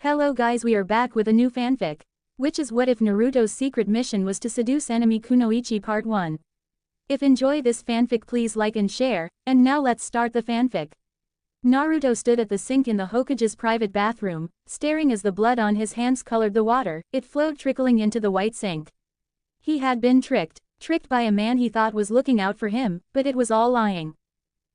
Hello guys, we are back with a new fanfic. Which is what if Naruto's secret mission was to seduce enemy Kunoichi part 1. If enjoy this fanfic please like and share, and now let's start the fanfic. Naruto stood at the sink in the Hokage's private bathroom, staring as the blood on his hands colored the water, it flowed trickling into the white sink. He had been tricked by a man he thought was looking out for him, but it was all lying.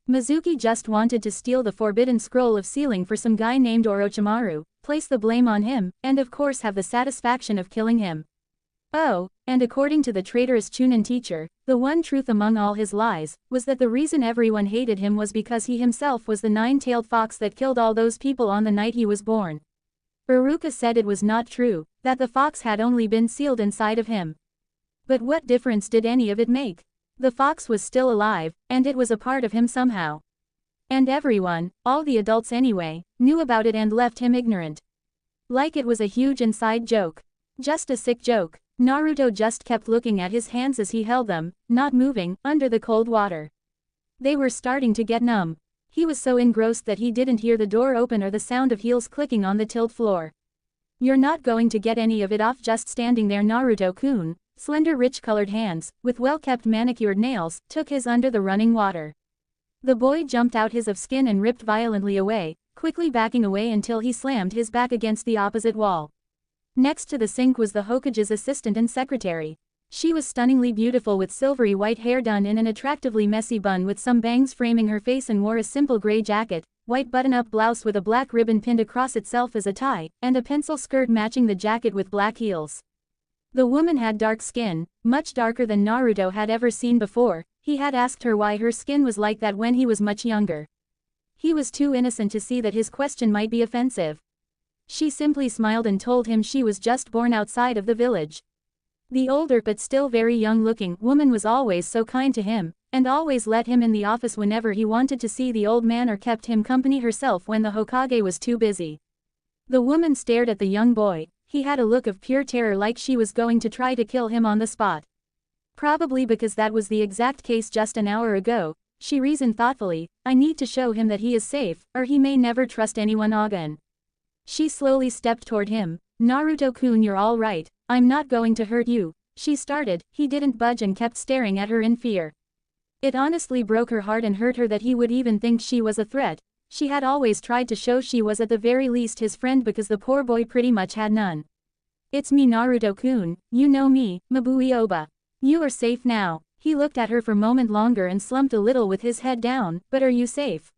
Mizuki just wanted to steal the forbidden scroll of sealing for some guy named Orochimaru, place the blame on him, and of course have the satisfaction of killing him. Oh, and according to the traitorous Chunin teacher, the one truth among all his lies, was that the reason everyone hated him was because he himself was the nine-tailed fox that killed all those people on the night he was born. Iruka said it was not true, that the fox had only been sealed inside of him. But what difference did any of it make? The fox was still alive, and it was a part of him somehow. And everyone, all the adults anyway, knew about it and left him ignorant. Like it was a huge inside joke. Just a sick joke. Naruto just kept looking at his hands as he held them, not moving, under the cold water. They were starting to get numb. He was so engrossed that he didn't hear the door open or the sound of heels clicking on the tiled floor. You're not going to get any of it off just standing there, Naruto-kun. Slender rich-colored hands, with well-kept manicured nails, took his under the running water. The boy jumped out his of skin and ripped violently away, quickly backing away until he slammed his back against the opposite wall. Next to the sink was the Hokage's assistant and secretary. She was stunningly beautiful with silvery white hair done in an attractively messy bun with some bangs framing her face and wore a simple gray jacket, white button-up blouse with a black ribbon pinned across itself as a tie, and a pencil skirt matching the jacket with black heels. The woman had dark skin, much darker than Naruto had ever seen before. He had asked her why her skin was like that when he was much younger. He was too innocent to see that his question might be offensive. She simply smiled and told him she was just born outside of the village. The older but still very young-looking woman was always so kind to him, and always let him in the office whenever he wanted to see the old man or kept him company herself when the Hokage was too busy. The woman stared at the young boy. He had a look of pure terror, like she was going to try to kill him on the spot. Probably because that was the exact case just an hour ago, she reasoned thoughtfully, I need to show him that he is safe, or he may never trust anyone again. She slowly stepped toward him. Naruto-kun, you're all right, I'm not going to hurt you, she started. He didn't budge and kept staring at her in fear. It honestly broke her heart and hurt her that he would even think she was a threat. She had always tried to show she was at the very least his friend because the poor boy pretty much had none. It's me, Naruto-kun, you know me, Mabui Oba. You are safe now. He looked at her for a moment longer and slumped a little with his head down, but are you safe?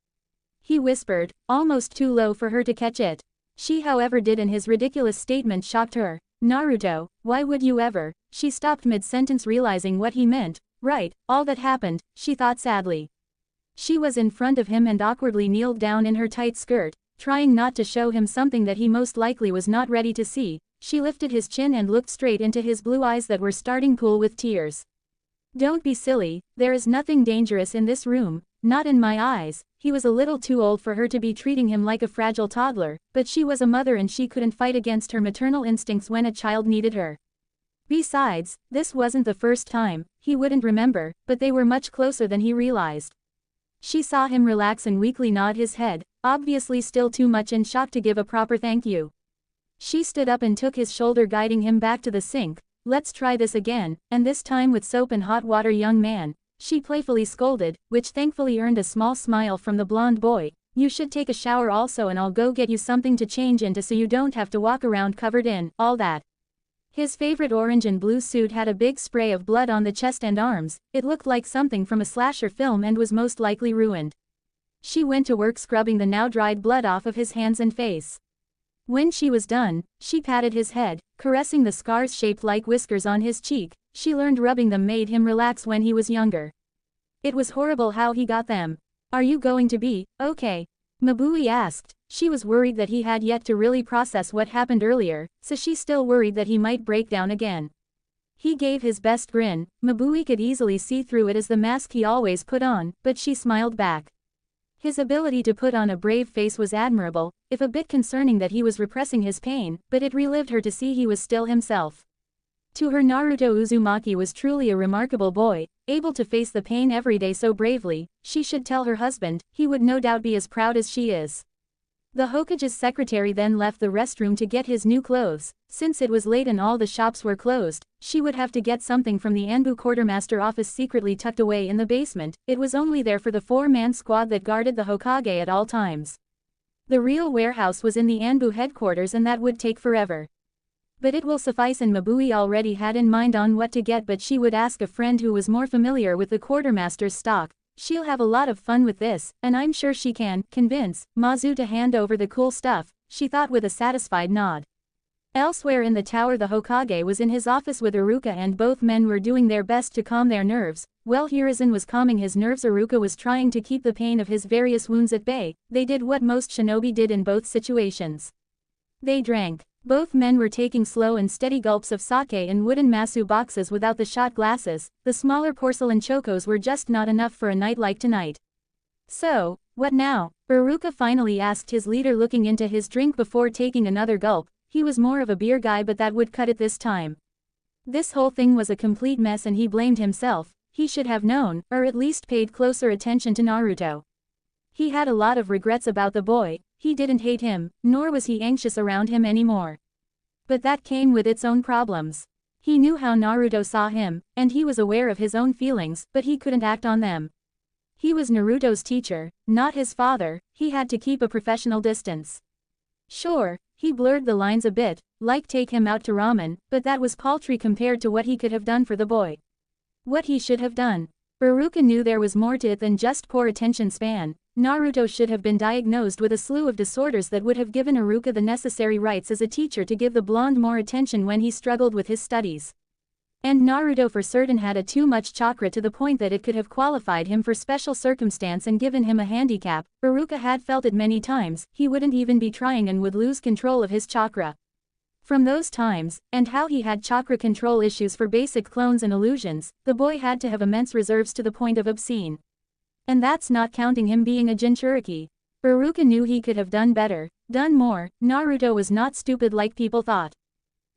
He whispered, almost too low for her to catch it. She however did, and his ridiculous statement shocked her. Naruto, why would you ever? She stopped mid-sentence, realizing what he meant. Right, all that happened, she thought sadly. She was in front of him and awkwardly kneeled down in her tight skirt, trying not to show him something that he most likely was not ready to see. She lifted his chin and looked straight into his blue eyes that were starting cool with tears. Don't be silly, there is nothing dangerous in this room, not in my eyes. He was a little too old for her to be treating him like a fragile toddler, but she was a mother and she couldn't fight against her maternal instincts when a child needed her. Besides, this wasn't the first time. He wouldn't remember, but they were much closer than he realized. She saw him relax and weakly nod his head, obviously still too much in shock to give a proper thank you. She stood up and took his shoulder, guiding him back to the sink. Let's try this again, and this time with soap and hot water, young man, she playfully scolded, which thankfully earned a small smile from the blonde boy. You should take a shower also, and I'll go get you something to change into so you don't have to walk around covered in all that. His favorite orange and blue suit had a big spray of blood on the chest and arms. It looked like something from a slasher film and was most likely ruined. She went to work scrubbing the now dried blood off of his hands and face. When she was done, she patted his head, caressing the scars shaped like whiskers on his cheek. She learned rubbing them made him relax when he was younger. It was horrible how he got them. Are you going to be okay? Mabui asked. She was worried that he had yet to really process what happened earlier, so she still worried that he might break down again. He gave his best grin. Mabui could easily see through it as the mask he always put on, but she smiled back. His ability to put on a brave face was admirable, if a bit concerning that he was repressing his pain, but it relieved her to see he was still himself. To her, Naruto Uzumaki was truly a remarkable boy, able to face the pain every day so bravely. She should tell her husband, he would no doubt be as proud as she is. The Hokage's secretary then left the restroom to get his new clothes. Since it was late and all the shops were closed, she would have to get something from the Anbu quartermaster office secretly tucked away in the basement. It was only there for the 4-man squad that guarded the Hokage at all times. The real warehouse was in the Anbu headquarters and that would take forever. But it will suffice, and Mabui already had in mind on what to get, but she would ask a friend who was more familiar with the quartermaster's stock. She'll have a lot of fun with this, and I'm sure she can convince Mazu to hand over the cool stuff, she thought with a satisfied nod. Elsewhere in the tower, the Hokage was in his office with Iruka, and both men were doing their best to calm their nerves. While Hiruzen was calming his nerves, Iruka was trying to keep the pain of his various wounds at bay. They did what most shinobi did in both situations. They drank. Both men were taking slow and steady gulps of sake in wooden masu boxes without the shot glasses. The smaller porcelain chokos were just not enough for a night like tonight. So, what now? Iruka finally asked his leader, looking into his drink before taking another gulp. He was more of a beer guy, but that would cut it this time. This whole thing was a complete mess and he blamed himself. He should have known, or at least paid closer attention to Naruto. He had a lot of regrets about the boy. He didn't hate him, nor was he anxious around him anymore. But that came with its own problems. He knew how Naruto saw him, and he was aware of his own feelings, but he couldn't act on them. He was Naruto's teacher, not his father. He had to keep a professional distance. Sure, he blurred the lines a bit, like take him out to ramen, but that was paltry compared to what he could have done for the boy. What he should have done. Iruka knew there was more to it than just poor attention span. Naruto should have been diagnosed with a slew of disorders that would have given Iruka the necessary rights as a teacher to give the blonde more attention when he struggled with his studies. And Naruto for certain had a too much chakra to the point that it could have qualified him for special circumstance and given him a handicap. Iruka had felt it many times. He wouldn't even be trying and would lose control of his chakra. From those times, and how he had chakra control issues for basic clones and illusions, the boy had to have immense reserves to the point of obscene. And that's not counting him being a Jinchuriki. Iruka knew he could have done better, done more. Naruto was not stupid like people thought.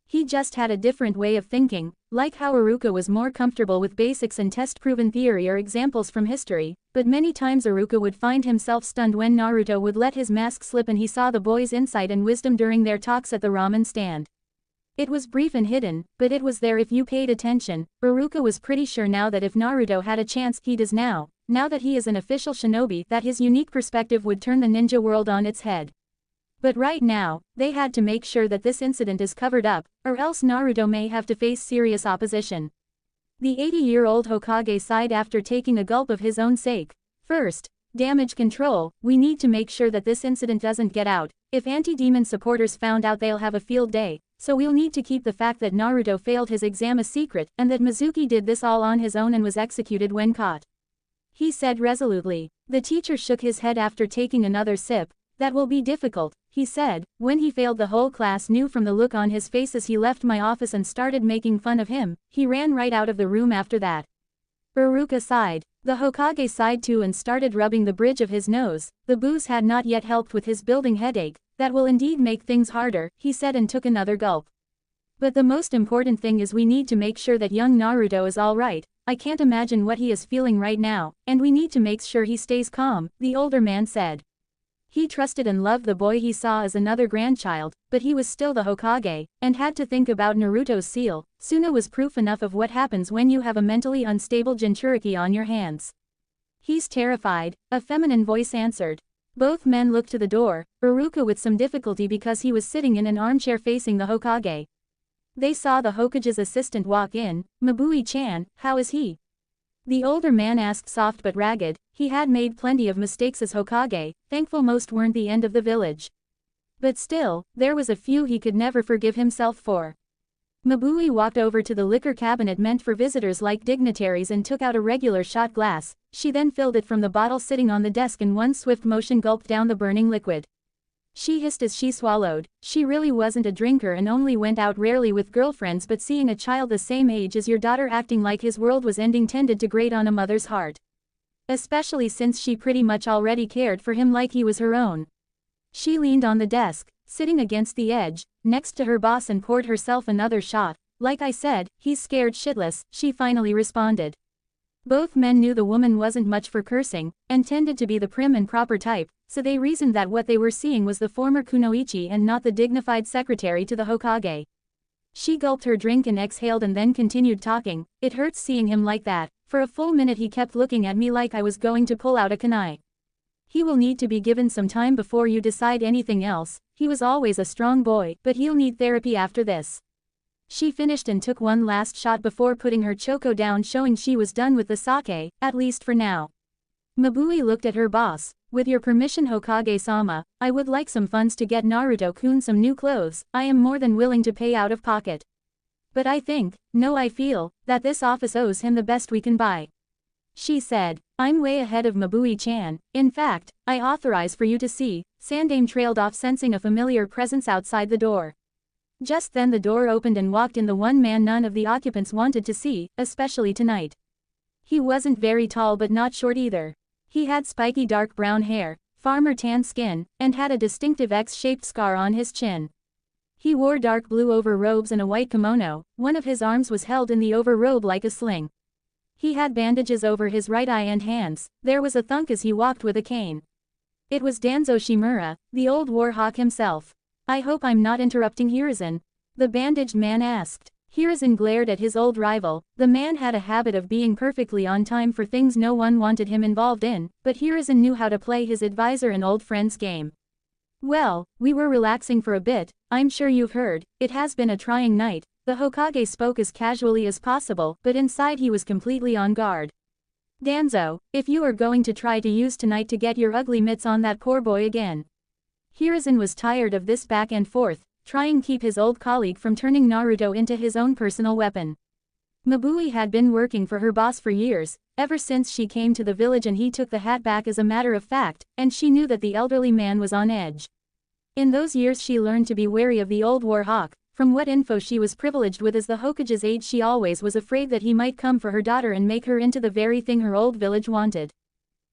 He just had a different way of thinking, like how Iruka was more comfortable with basics and test-proven theory or examples from history, but many times Iruka would find himself stunned when Naruto would let his mask slip and he saw the boy's insight and wisdom during their talks at the ramen stand. It was brief and hidden, but it was there if you paid attention. Iruka was pretty sure now that if Naruto had a chance, he does now that he is an official shinobi, that his unique perspective would turn the ninja world on its head. But right now, they had to make sure that this incident is covered up, or else Naruto may have to face serious opposition. The 80-year-old Hokage sighed after taking a gulp of his own sake. First, damage control. We need to make sure that this incident doesn't get out. If anti-demon supporters found out, they'll have a field day. So we'll need to keep the fact that Naruto failed his exam a secret, and that Mizuki did this all on his own and was executed when caught. He said resolutely. The teacher shook his head after taking another sip. That will be difficult, he said. When he failed, the whole class knew from the look on his face as he left my office and started making fun of him. He ran right out of the room after that. Iruka sighed. The Hokage sighed too and started rubbing the bridge of his nose. The booze had not yet helped with his building headache. That will indeed make things harder, he said and took another gulp. But the most important thing is we need to make sure that young Naruto is all right. I can't imagine what he is feeling right now, and we need to make sure he stays calm, the older man said. He trusted and loved the boy he saw as another grandchild, but he was still the Hokage, and had to think about Naruto's seal. Suna was proof enough of what happens when you have a mentally unstable Jinchuriki on your hands. He's terrified, a feminine voice answered. Both men looked to the door, Iruka with some difficulty because he was sitting in an armchair facing the Hokage. They saw the Hokage's assistant walk in. Mabui-chan, how is he? The older man asked, soft but ragged. He had made plenty of mistakes as Hokage, thankful most weren't the end of the village. But still, there was a few he could never forgive himself for. Mabui walked over to the liquor cabinet meant for visitors like dignitaries and took out a regular shot glass. She then filled it from the bottle sitting on the desk in one swift motion, gulped down the burning liquid. She hissed as she swallowed. She really wasn't a drinker and only went out rarely with girlfriends, but seeing a child the same age as your daughter acting like his world was ending tended to grate on a mother's heart. Especially since she pretty much already cared for him like he was her own. She leaned on the desk, sitting against the edge, next to her boss, and poured herself another shot. Like I said, he's scared shitless, she finally responded. Both men knew the woman wasn't much for cursing, and tended to be the prim and proper type, so they reasoned that what they were seeing was the former kunoichi and not the dignified secretary to the Hokage. She gulped her drink and exhaled and then continued talking. It hurts seeing him like that. For a full minute he kept looking at me like I was going to pull out a kunai. He will need to be given some time before you decide anything else. He was always a strong boy, but he'll need therapy after this. She finished and took one last shot before putting her choco down, showing she was done with the sake, at least for now. Mabui looked at her boss. With your permission, Hokage-sama, I would like some funds to get Naruto-kun some new clothes. I am more than willing to pay out of pocket. But I feel, that this office owes him the best we can buy. She said, I'm way ahead of Mabui-chan. In fact, I authorize for you to see. Sandame trailed off, sensing a familiar presence outside the door. Just then the door opened and walked in the one man none of the occupants wanted to see, especially tonight. He wasn't very tall but not short either. He had spiky dark brown hair, farmer tan skin, and had a distinctive X-shaped scar on his chin. He wore dark blue overrobes and a white kimono. One of his arms was held in the overrobe like a sling. He had bandages over his right eye and hands. There was a thunk as he walked with a cane. It was Danzo Shimura, the old war hawk himself. I hope I'm not interrupting Hiruzen? The bandaged man asked. Hiruzen glared at his old rival. The man had a habit of being perfectly on time for things no one wanted him involved in, but Hiruzen knew how to play his advisor and old friend's game. Well, we were relaxing for a bit. I'm sure you've heard, it has been a trying night. The Hokage spoke as casually as possible, but inside he was completely on guard. Danzo, if you are going to try to use tonight to get your ugly mitts on that poor boy again. Hiruzen was tired of this back and forth, trying to keep his old colleague from turning Naruto into his own personal weapon. Mabui had been working for her boss for years, ever since she came to the village, and he took the hat back as a matter of fact, and she knew that the elderly man was on edge. In those years she learned to be wary of the old war hawk. From what info she was privileged with as the Hokage's aide, she always was afraid that he might come for her daughter and make her into the very thing her old village wanted.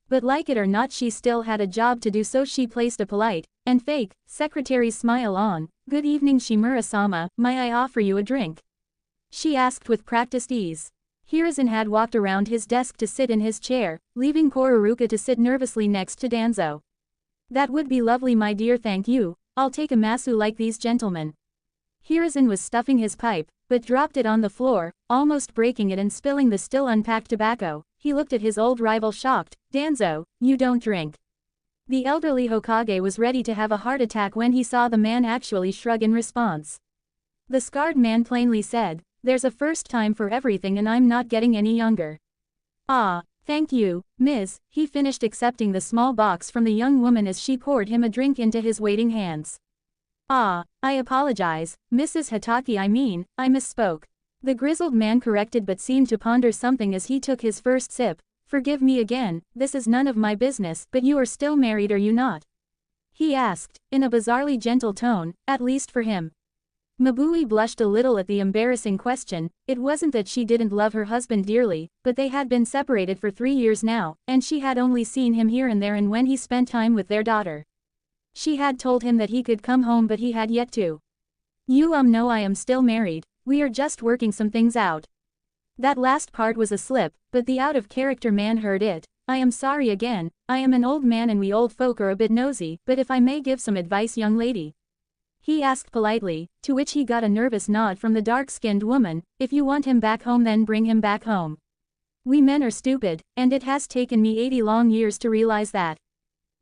But like it or not, she still had a job to do, so she placed a polite, and fake, secretary's smile on. Good evening, Shimura-sama, may I offer you a drink? She asked with practiced ease. Hiruzen had walked around his desk to sit in his chair, leaving Koruruka to sit nervously next to Danzo. That would be lovely, my dear, thank you. I'll take a masu like these gentlemen. Hiruzen was stuffing his pipe, but dropped it on the floor, almost breaking it and spilling the still unpacked tobacco. He looked at his old rival shocked. Danzo, you don't drink. The elderly Hokage was ready to have a heart attack when he saw the man actually shrug in response. The scarred man plainly said, there's a first time for everything and I'm not getting any younger. Ah, thank you, Ms. He finished accepting the small box from the young woman as she poured him a drink into his waiting hands. Ah, I apologize, Mrs. Hitaki, I misspoke. The grizzled man corrected but seemed to ponder something as he took his first sip. Forgive me again, this is none of my business, but you are still married, are you not? He asked, in a bizarrely gentle tone, at least for him. Mabui blushed a little at the embarrassing question. It wasn't that she didn't love her husband dearly, but they had been separated for 3 years now, and she had only seen him here and there and when he spent time with their daughter. She had told him that he could come home, but he had yet to. No, I am still married, we are just working some things out. That last part was a slip, but the out-of-character man heard it. I am sorry again, I am an old man and we old folk are a bit nosy, but if I may give some advice, young lady. He asked politely, to which he got a nervous nod from the dark-skinned woman. If you want him back home, then bring him back home. We men are stupid, and it has taken me 80 long years to realize that.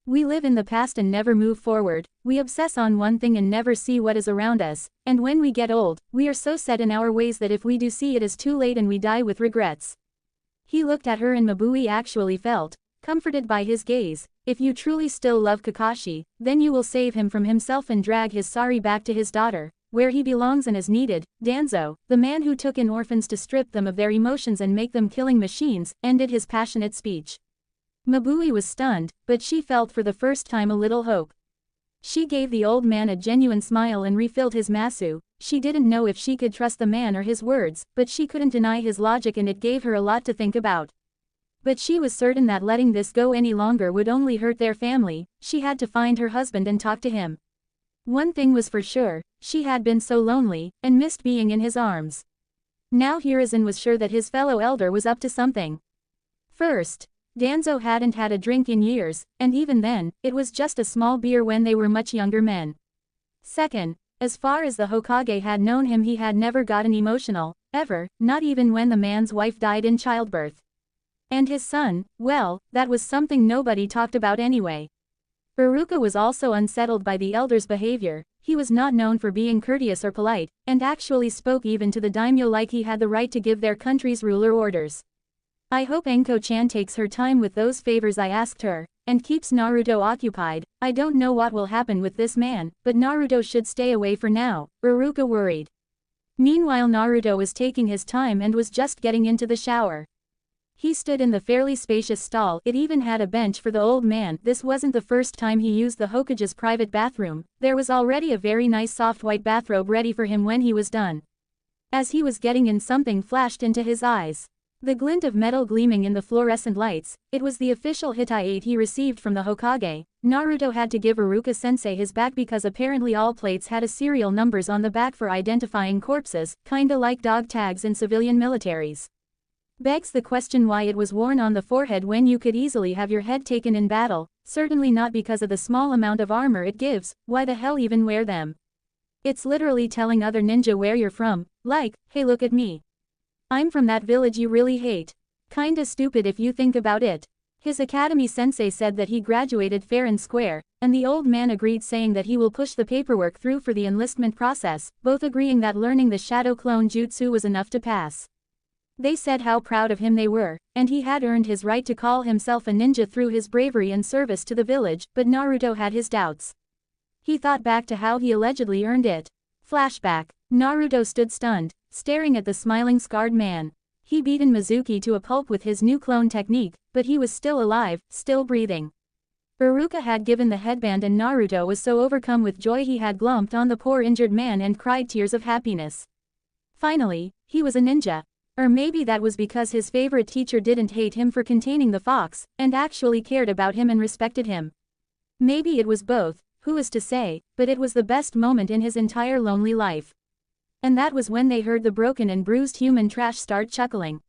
We live in the past and never move forward, we obsess on one thing and never see what is around us, and when we get old, we are so set in our ways that if we do see it is too late and we die with regrets. He looked at her and Mabui actually felt comforted by his gaze. If you truly still love Kakashi, then you will save him from himself and drag his sari back to his daughter, where he belongs and is needed. Danzo, the man who took in orphans to strip them of their emotions and make them killing machines, ended his passionate speech. Mabui was stunned, but she felt for the first time a little hope. She gave the old man a genuine smile and refilled his masu. She didn't know if she could trust the man or his words, but she couldn't deny his logic and it gave her a lot to think about. But she was certain that letting this go any longer would only hurt their family. She had to find her husband and talk to him. One thing was for sure, she had been so lonely, and missed being in his arms. Now Hiruzen was sure that his fellow elder was up to something. First, Danzo hadn't had a drink in years, and even then, it was just a small beer when they were much younger men. Second, as far as the Hokage had known him, he had never gotten emotional, ever, not even when the man's wife died in childbirth. And his son, well, that was something nobody talked about anyway. Iruka was also unsettled by the elder's behavior. He was not known for being courteous or polite, and actually spoke even to the daimyo like he had the right to give their country's ruler orders. I hope Enko-chan takes her time with those favors I asked her, and keeps Naruto occupied. I don't know what will happen with this man, but Naruto should stay away for now, Iruka worried. Meanwhile, Naruto was taking his time and was just getting into the shower. He stood in the fairly spacious stall. It even had a bench for the old man. This wasn't the first time he used the Hokage's private bathroom. There was already a very nice soft white bathrobe ready for him when he was done. As he was getting in, something flashed into his eyes. The glint of metal gleaming in the fluorescent lights. It was the official Hittite he received from the Hokage. Naruto had to give Iruka-sensei his back because apparently all plates had a serial numbers on the back for identifying corpses, kinda like dog tags in civilian militaries. Begs the question why it was worn on the forehead when you could easily have your head taken in battle, certainly not because of the small amount of armor it gives. Why the hell even wear them? It's literally telling other ninja where you're from, like, hey, look at me. I'm from that village you really hate. Kinda stupid if you think about it. His academy sensei said that he graduated fair and square, and the old man agreed, saying that he will push the paperwork through for the enlistment process, both agreeing that learning the shadow clone jutsu was enough to pass. They said how proud of him they were, and he had earned his right to call himself a ninja through his bravery and service to the village, but Naruto had his doubts. He thought back to how he allegedly earned it. Flashback. Naruto stood stunned, staring at the smiling scarred man. He beaten Mizuki to a pulp with his new clone technique, but he was still alive, still breathing. Iruka had given the headband and Naruto was so overcome with joy he had glumped on the poor injured man and cried tears of happiness. Finally, he was a ninja. Or maybe that was because his favorite teacher didn't hate him for containing the fox, and actually cared about him and respected him. Maybe it was both, who is to say, but it was the best moment in his entire lonely life. And that was when they heard the broken and bruised human trash start chuckling.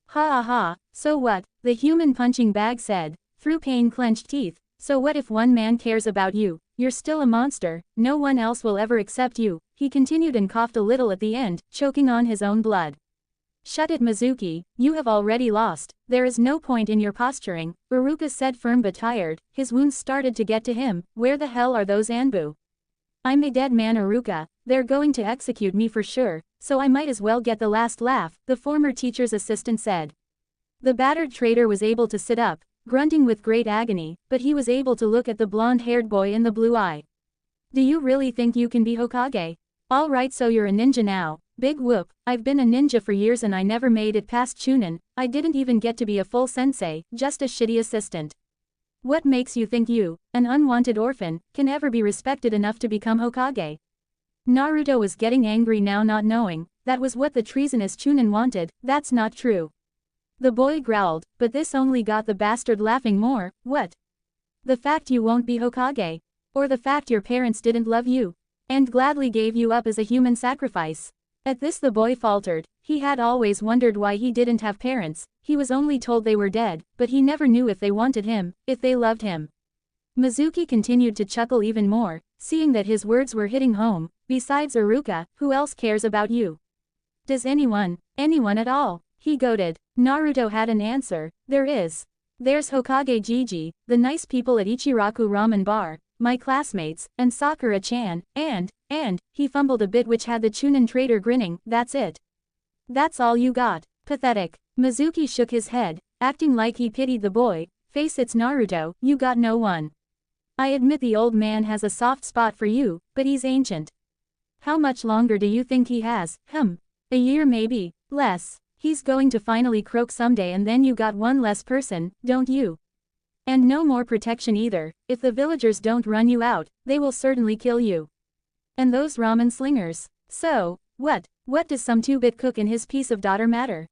Ha ha ha, so what, the human punching bag said, through pain-clenched teeth, so what if one man cares about you? You're still a monster, no one else will ever accept you, he continued and coughed a little at the end, choking on his own blood. Shut it, Mizuki, you have already lost, there is no point in your posturing, Iruka said, firm but tired. His wounds started to get to him. Where the hell are those Anbu? I'm a dead man, Iruka, they're going to execute me for sure, so I might as well get the last laugh, the former teacher's assistant said. The battered traitor was able to sit up, grunting with great agony, but he was able to look at the blonde-haired boy in the blue eye. Do you really think you can be Hokage? All right, so you're a ninja now. Big whoop, I've been a ninja for years and I never made it past Chunin. I didn't even get to be a full sensei, just a shitty assistant. What makes you think you, an unwanted orphan, can ever be respected enough to become Hokage? Naruto was getting angry now, not knowing, that was what the treasonous Chunin wanted. That's not true. The boy growled, but this only got the bastard laughing more. What? The fact you won't be Hokage? Or the fact your parents didn't love you? And gladly gave you up as a human sacrifice? At this the boy faltered. He had always wondered why he didn't have parents. He was only told they were dead, but he never knew if they wanted him, if they loved him. Mizuki continued to chuckle even more, seeing that his words were hitting home. Besides Iruka, who else cares about you? Does anyone at all? He goaded. Naruto had an answer. There is. There's Hokage Gigi, the nice people at Ichiraku Ramen Bar, my classmates, and Sakura-chan, and, he fumbled a bit which had the Chunin traitor grinning. That's it. That's all you got. Pathetic. Mizuki shook his head, acting like he pitied the boy. Face it's Naruto, you got no one. I admit the old man has a soft spot for you, but he's ancient. How much longer do you think he has? A year maybe, less. He's going to finally croak someday and then you got one less person, don't you? And no more protection either. If the villagers don't run you out, they will certainly kill you. And those ramen slingers. So, what does some 2-bit cook and his piece of daughter matter?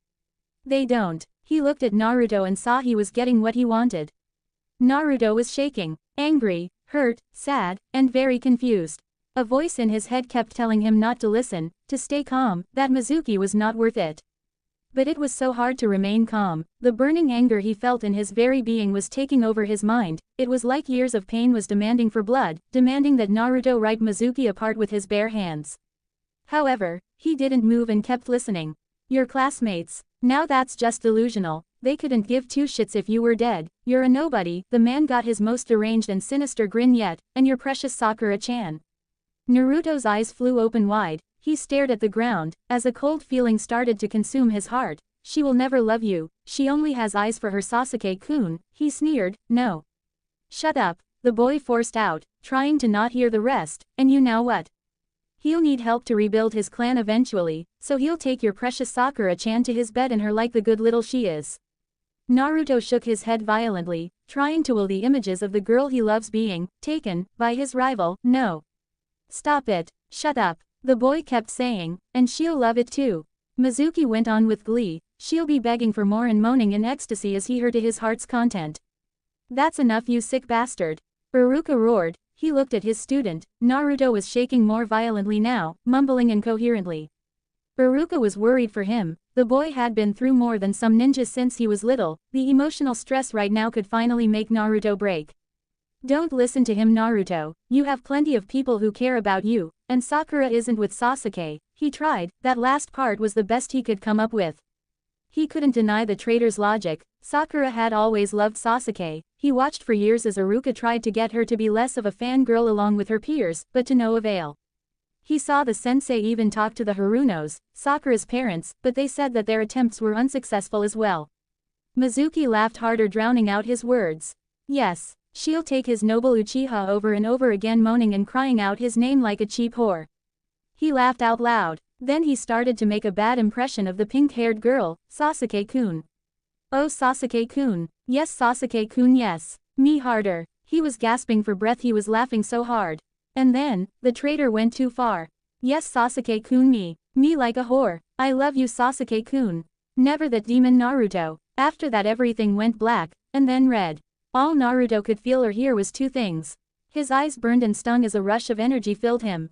They don't. He looked at Naruto and saw he was getting what he wanted. Naruto was shaking, angry, hurt, sad, and very confused. A voice in his head kept telling him not to listen, to stay calm, that Mizuki was not worth it. But it was so hard to remain calm. The burning anger he felt in his very being was taking over his mind. It was like years of pain was demanding for blood, demanding that Naruto rip Mizuki apart with his bare hands. However, he didn't move and kept listening. Your classmates. Now that's just delusional. They couldn't give two shits if you were dead. You're a nobody. The man got his most deranged and sinister grin yet, and your precious Sakura-chan. Naruto's eyes flew open wide. He stared at the ground, as a cold feeling started to consume his heart. She will never love you, she only has eyes for her Sasuke-kun, he sneered. No. Shut up, the boy forced out, trying to not hear the rest. And you now what? He'll need help to rebuild his clan eventually, so he'll take your precious Sakura-chan to his bed and her like the good little she is. Naruto shook his head violently, trying to will the images of the girl he loves being taken by his rival. No. Stop it, shut up. The boy kept saying, and she'll love it too. Mizuki went on with glee, she'll be begging for more and moaning in ecstasy as he heard to his heart's content. That's enough, you sick bastard. Iruka roared. He looked at his student. Naruto was shaking more violently now, mumbling incoherently. Iruka was worried for him. The boy had been through more than some ninja since he was little. The emotional stress right now could finally make Naruto break. Don't listen to him, Naruto. You have plenty of people who care about you, and Sakura isn't with Sasuke. He tried, that last part was the best he could come up with. He couldn't deny the traitor's logic. Sakura had always loved Sasuke. He watched for years as Iruka tried to get her to be less of a fangirl along with her peers, but to no avail. He saw the sensei even talk to the Harunos, Sakura's parents, but they said that their attempts were unsuccessful as well. Mizuki laughed harder, drowning out his words. Yes. She'll take his noble Uchiha over and over again, moaning and crying out his name like a cheap whore. He laughed out loud. Then he started to make a bad impression of the pink-haired girl, Sasuke-kun. Oh, Sasuke-kun. Yes, Sasuke-kun, yes. Me harder. He was gasping for breath, he was laughing so hard. And then, the traitor went too far. Yes, Sasuke-kun, me. Me like a whore. I love you, Sasuke-kun. Never that demon Naruto. After that everything went black, and then red. All Naruto could feel or hear was two things. His eyes burned and stung as a rush of energy filled him.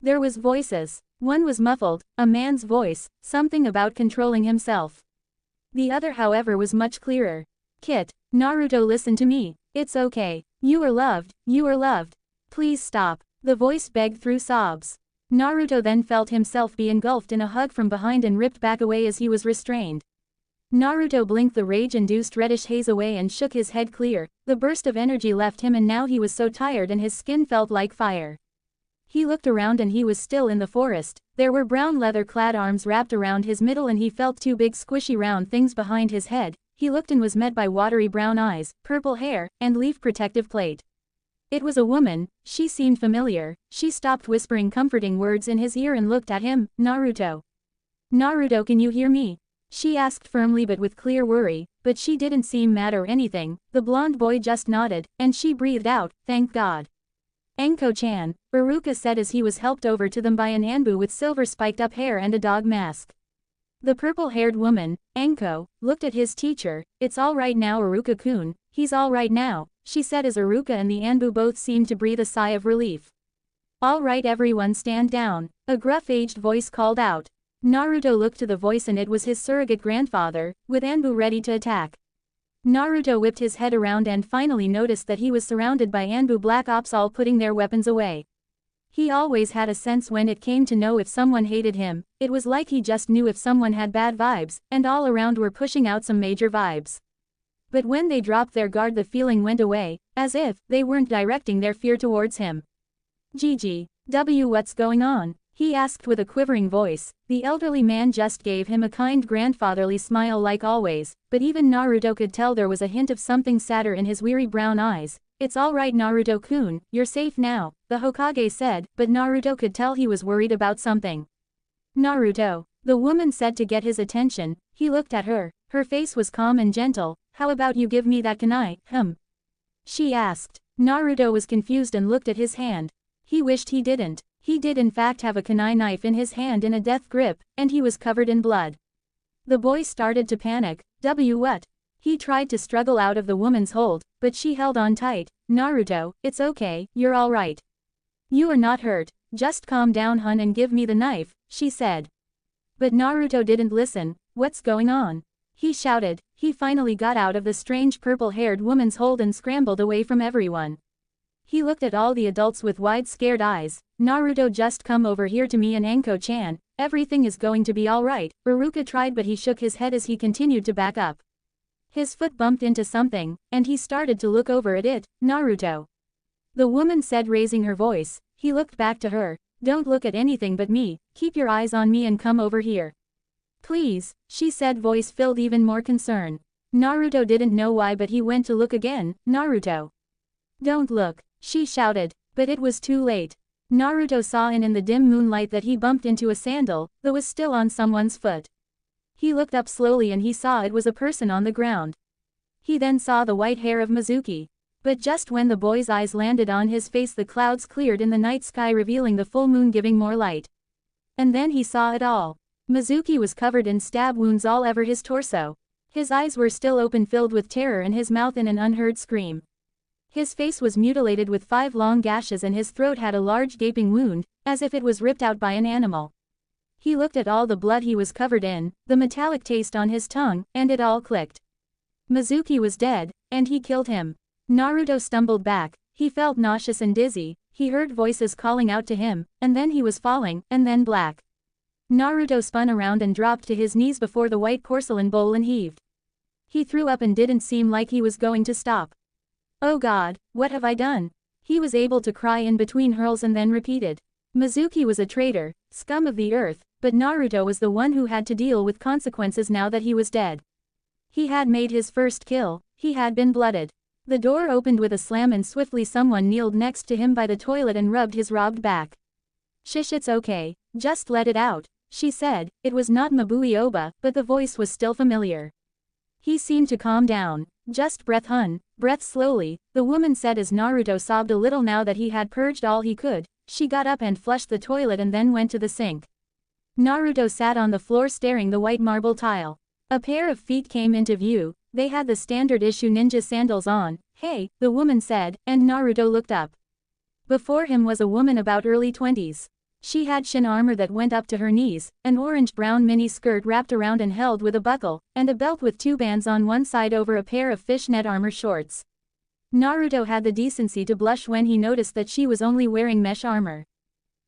There was voices. One was muffled, a man's voice, something about controlling himself. The other, however, was much clearer. Kit, Naruto, listen to me. It's okay. You are loved, you are loved. Please stop. The voice begged through sobs. Naruto then felt himself be engulfed in a hug from behind and ripped back away as he was restrained. Naruto blinked the rage-induced reddish haze away and shook his head clear. The burst of energy left him and now he was so tired and his skin felt like fire. He looked around and he was still in the forest. There were brown leather-clad arms wrapped around his middle and he felt two big squishy round things behind his head. He looked and was met by watery brown eyes, purple hair, and leaf protective plate. It was a woman. She seemed familiar. She stopped whispering comforting words in his ear and looked at him. Naruto. Naruto, can you hear me? She asked firmly but with clear worry, but she didn't seem mad or anything. The blonde boy just nodded, and she breathed out, thank God. Enko-chan, Iruka said as he was helped over to them by an Anbu with silver spiked-up hair and a dog mask. The purple-haired woman, Enko, looked at his teacher. It's all right now, Iruka-kun, he's all right now, she said as Iruka and the Anbu both seemed to breathe a sigh of relief. All right, everyone stand down, a gruff aged voice called out. Naruto looked to the voice and it was his surrogate grandfather, with Anbu ready to attack. Naruto whipped his head around and finally noticed that he was surrounded by Anbu Black Ops, all putting their weapons away. He always had a sense when it came to know if someone hated him. It was like he just knew if someone had bad vibes, and all around were pushing out some major vibes. But when they dropped their guard, the feeling went away, as if they weren't directing their fear towards him. GG. What's going on? He asked with a quivering voice. The elderly man just gave him a kind grandfatherly smile like always, but even Naruto could tell there was a hint of something sadder in his weary brown eyes. It's alright, Naruto-kun, you're safe now, the Hokage said, but Naruto could tell he was worried about something. Naruto, the woman said to get his attention. He looked at her. Her face was calm and gentle. How about you give me that kunai, she asked. Naruto was confused and looked at his hand. He wished he didn't. He did in fact have a kunai knife in his hand in a death grip, and he was covered in blood. The boy started to panic. What? He tried to struggle out of the woman's hold, but she held on tight. Naruto, it's okay, you're all right. You are not hurt. Just calm down, hun, and give me the knife, she said. But Naruto didn't listen. What's going on? He shouted. He finally got out of the strange purple-haired woman's hold and scrambled away from everyone. He looked at all the adults with wide scared eyes. Naruto, just come over here to me and Anko-chan, everything is going to be alright. Iruka tried, but he shook his head as he continued to back up. His foot bumped into something, and he started to look over at it. Naruto. The woman said, raising her voice. He looked back to her. Don't look at anything but me, keep your eyes on me and come over here. Please, she said, voice filled even more concern. Naruto didn't know why, but he went to look again. Naruto. Don't look, she shouted, but it was too late. Naruto saw in the dim moonlight that he bumped into a sandal that was still on someone's foot. He looked up slowly and he saw it was a person on the ground. He then saw the white hair of Mizuki. But just when the boy's eyes landed on his face, the clouds cleared in the night sky, revealing the full moon, giving more light. And then he saw it all. Mizuki was covered in stab wounds all over his torso. His eyes were still open, filled with terror, and his mouth in an unheard scream. His face was mutilated with 5 long gashes, and his throat had a large gaping wound, as if it was ripped out by an animal. He looked at all the blood he was covered in, the metallic taste on his tongue, and it all clicked. Mizuki was dead, and he killed him. Naruto stumbled back. He felt nauseous and dizzy. He heard voices calling out to him, and then he was falling, and then black. Naruto spun around and dropped to his knees before the white porcelain bowl and heaved. He threw up and didn't seem like he was going to stop. Oh God, what have I done? He was able to cry in between hurls and then repeated. Mizuki was a traitor, scum of the earth, but Naruto was the one who had to deal with consequences now that he was dead. He had made his first kill, he had been blooded. The door opened with a slam and swiftly someone kneeled next to him by the toilet and rubbed his robbed back. Shish, it's okay, just let it out, she said. It was not Mabui Oba, but the voice was still familiar. He seemed to calm down. Just breath, hun, breath slowly, the woman said as Naruto sobbed a little. Now that he had purged all he could, she got up and flushed the toilet and then went to the sink. Naruto sat on the floor staring the white marble tile. A pair of feet came into view. They had the standard issue ninja sandals on. Hey, the woman said, and Naruto looked up. Before him was a woman about early 20s. She had shin armor that went up to her knees, an orange-brown mini skirt wrapped around and held with a buckle, and a belt with 2 bands on one side over a pair of fishnet armor shorts. Naruto had the decency to blush when he noticed that she was only wearing mesh armor.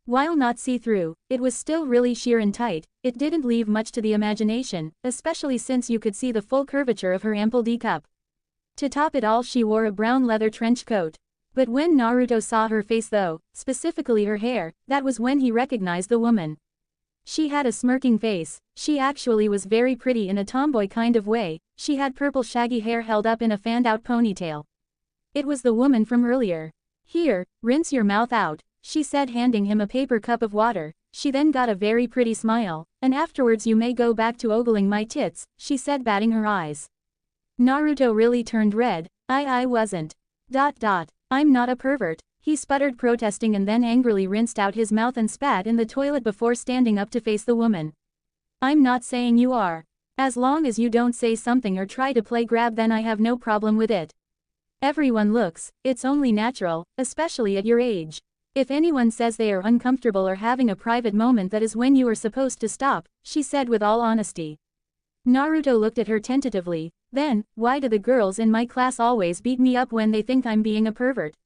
While not see-through, it was still really sheer and tight. It didn't leave much to the imagination, especially since you could see the full curvature of her ample D-cup. To top it all, she wore a brown leather trench coat. But when Naruto saw her face though, specifically her hair, that was when he recognized the woman. She had a smirking face. She actually was very pretty in a tomboy kind of way. She had purple shaggy hair held up in a fanned-out ponytail. It was the woman from earlier. Here, rinse your mouth out, she said, handing him a paper cup of water. She then got a very pretty smile, and afterwards you may go back to ogling my tits, she said, batting her eyes. Naruto really turned red. I wasn't. I'm not a pervert, he sputtered, protesting, and then angrily rinsed out his mouth and spat in the toilet before standing up to face the woman. I'm not saying you are. As long as you don't say something or try to play grab, then I have no problem with it. Everyone looks, it's only natural, especially at your age. If anyone says they are uncomfortable or having a private moment, that is when you are supposed to stop, she said with all honesty. Naruto looked at her tentatively. Then, why do the girls in my class always beat me up when they think I'm being a pervert?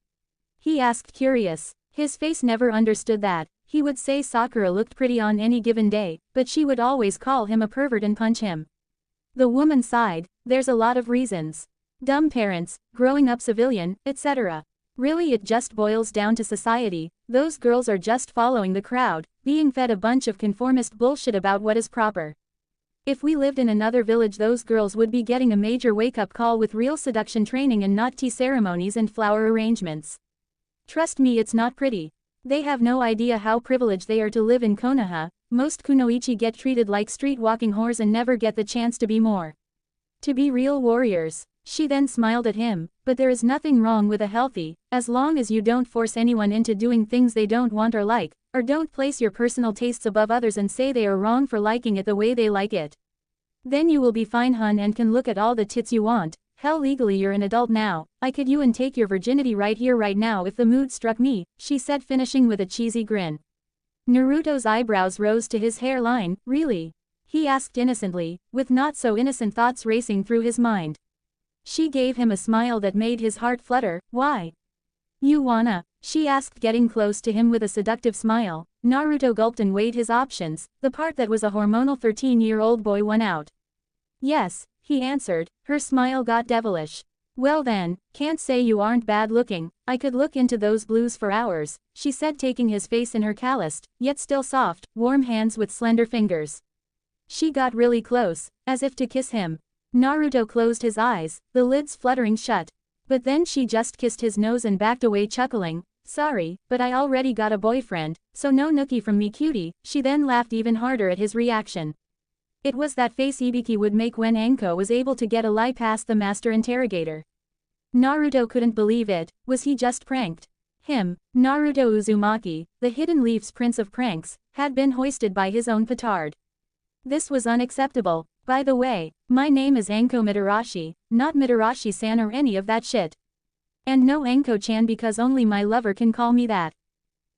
He asked, curious. His face never understood that. He would say Sakura looked pretty on any given day, but she would always call him a pervert and punch him. The woman sighed. There's a lot of reasons. Dumb parents, growing up civilian, etc. Really, it just boils down to society. Those girls are just following the crowd, being fed a bunch of conformist bullshit about what is proper. If we lived in another village, those girls would be getting a major wake-up call with real seduction training and not tea ceremonies and flower arrangements. Trust me, it's not pretty. They have no idea how privileged they are to live in Konoha. Most kunoichi get treated like street-walking whores and never get the chance to be more. To be real warriors. She then smiled at him. But there is nothing wrong with a healthy, as long as you don't force anyone into doing things they don't want or like, or don't place your personal tastes above others and say they are wrong for liking it the way they like it. Then you will be fine, hun, and can look at all the tits you want. Hell, legally you're an adult now. I could you and take your virginity right here right now if the mood struck me, she said, finishing with a cheesy grin. Naruto's eyebrows rose to his hairline. Really? He asked innocently, with not so innocent thoughts racing through his mind. She gave him a smile that made his heart flutter. Why? You wanna? She asked, getting close to him with a seductive smile. Naruto gulped and weighed his options. The part that was a hormonal 13-year-old boy won out. Yes, he answered. Her smile got devilish. Well then, can't say you aren't bad looking. I could look into those blues for hours, she said, taking his face in her calloused, yet still soft, warm hands with slender fingers. She got really close, as if to kiss him. Naruto closed his eyes, the lids fluttering shut. But then she just kissed his nose and backed away, chuckling. Sorry, but I already got a boyfriend, so no nookie from me, cutie. She then laughed even harder at his reaction. It was that face Ibiki would make when Anko was able to get a lie past the master interrogator. Naruto couldn't believe it. Was he just pranked? Him, Naruto Uzumaki, the Hidden Leaf's prince of pranks, had been hoisted by his own petard. This was unacceptable. By the way, my name is Anko Mitarashi, not Mitarashi-san or any of that shit. And no Anko-chan, because only my lover can call me that.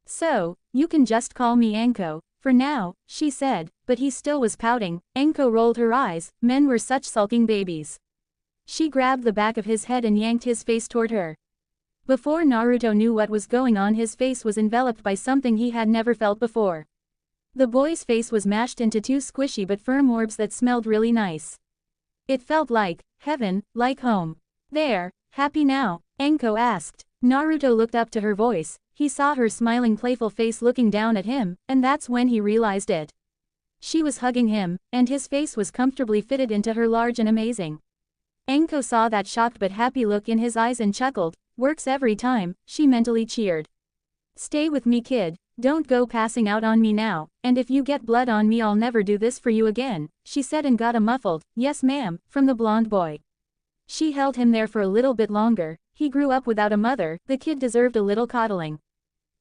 So, you can just call me Anko, for now, she said, but he still was pouting. Anko rolled her eyes. Men were such sulking babies. She grabbed the back of his head and yanked his face toward her. Before Naruto knew what was going on, his face was enveloped by something he had never felt before. The boy's face was mashed into two squishy but firm orbs that smelled really nice. It felt like heaven, like home. There, happy now? Anko asked. Naruto looked up to her voice. He saw her smiling, playful face looking down at him, and that's when he realized it. She was hugging him, and his face was comfortably fitted into her, large and amazing. Anko saw that shocked but happy look in his eyes and chuckled. Works every time, she mentally cheered. Stay with me, kid. Don't go passing out on me now, and if you get blood on me I'll never do this for you again, she said, and got a muffled, yes ma'am, from the blonde boy. She held him there for a little bit longer. He grew up without a mother, the kid deserved a little coddling.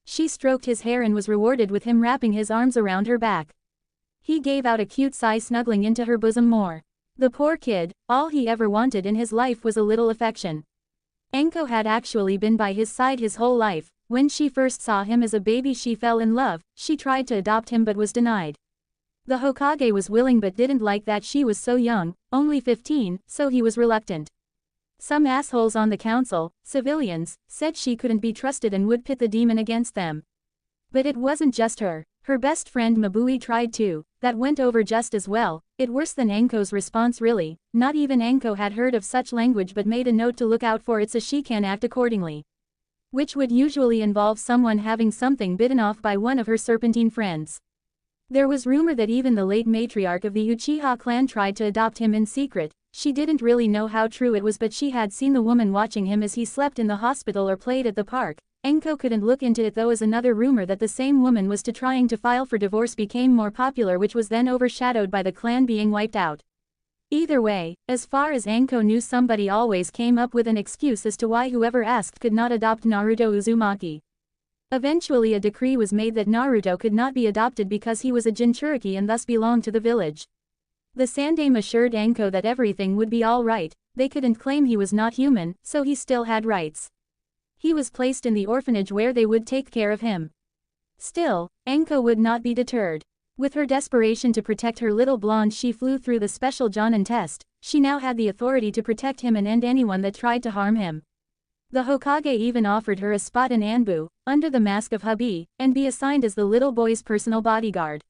She stroked his hair and was rewarded with him wrapping his arms around her back. He gave out a cute sigh, snuggling into her bosom more. The poor kid, all he ever wanted in his life was a little affection. Anko had actually been by his side his whole life. When she first saw him as a baby she fell in love. She tried to adopt him but was denied. The Hokage was willing but didn't like that she was so young, only 15, so he was reluctant. Some assholes on the council, civilians, said she couldn't be trusted and would pit the demon against them. But it wasn't just her. Her best friend Mabui tried too. That went over just as well. It worse than Anko's response, really. Not even Anko had heard of such language but made a note to look out for it so she can act accordingly. Which would usually involve someone having something bitten off by one of her serpentine friends. There was rumor that even the late matriarch of the Uchiha clan tried to adopt him in secret. She didn't really know how true it was, but she had seen the woman watching him as he slept in the hospital or played at the park. Anko couldn't look into it though, as another rumor that the same woman was trying to file for divorce became more popular, which was then overshadowed by the clan being wiped out. Either way, as far as Anko knew, somebody always came up with an excuse as to why whoever asked could not adopt Naruto Uzumaki. Eventually a decree was made that Naruto could not be adopted because he was a Jinchuriki and thus belonged to the village. The Sandaime assured Anko that everything would be all right. They couldn't claim he was not human, so he still had rights. He was placed in the orphanage where they would take care of him. Still, Anko would not be deterred. With her desperation to protect her little blonde, she flew through the special Jonin test. She now had the authority to protect him and end anyone that tried to harm him. The Hokage even offered her a spot in Anbu, under the mask of hubby, and be assigned as the little boy's personal bodyguard.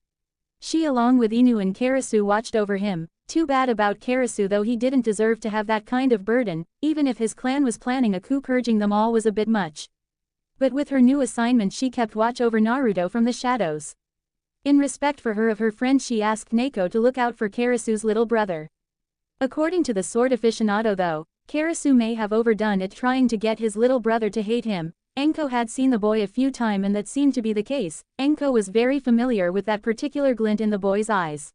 She along with Inu and Karasu watched over him. Too bad about Karasu though, he didn't deserve to have that kind of burden. Even if his clan was planning a coup, purging them all was a bit much. But with her new assignment she kept watch over Naruto from the shadows. In respect for her of her friend, she asked Neko to look out for Karasu's little brother. According to the sword aficionado though, Karasu may have overdone it trying to get his little brother to hate him. Anko had seen the boy a few times and that seemed to be the case. Anko was very familiar with that particular glint in the boy's eyes.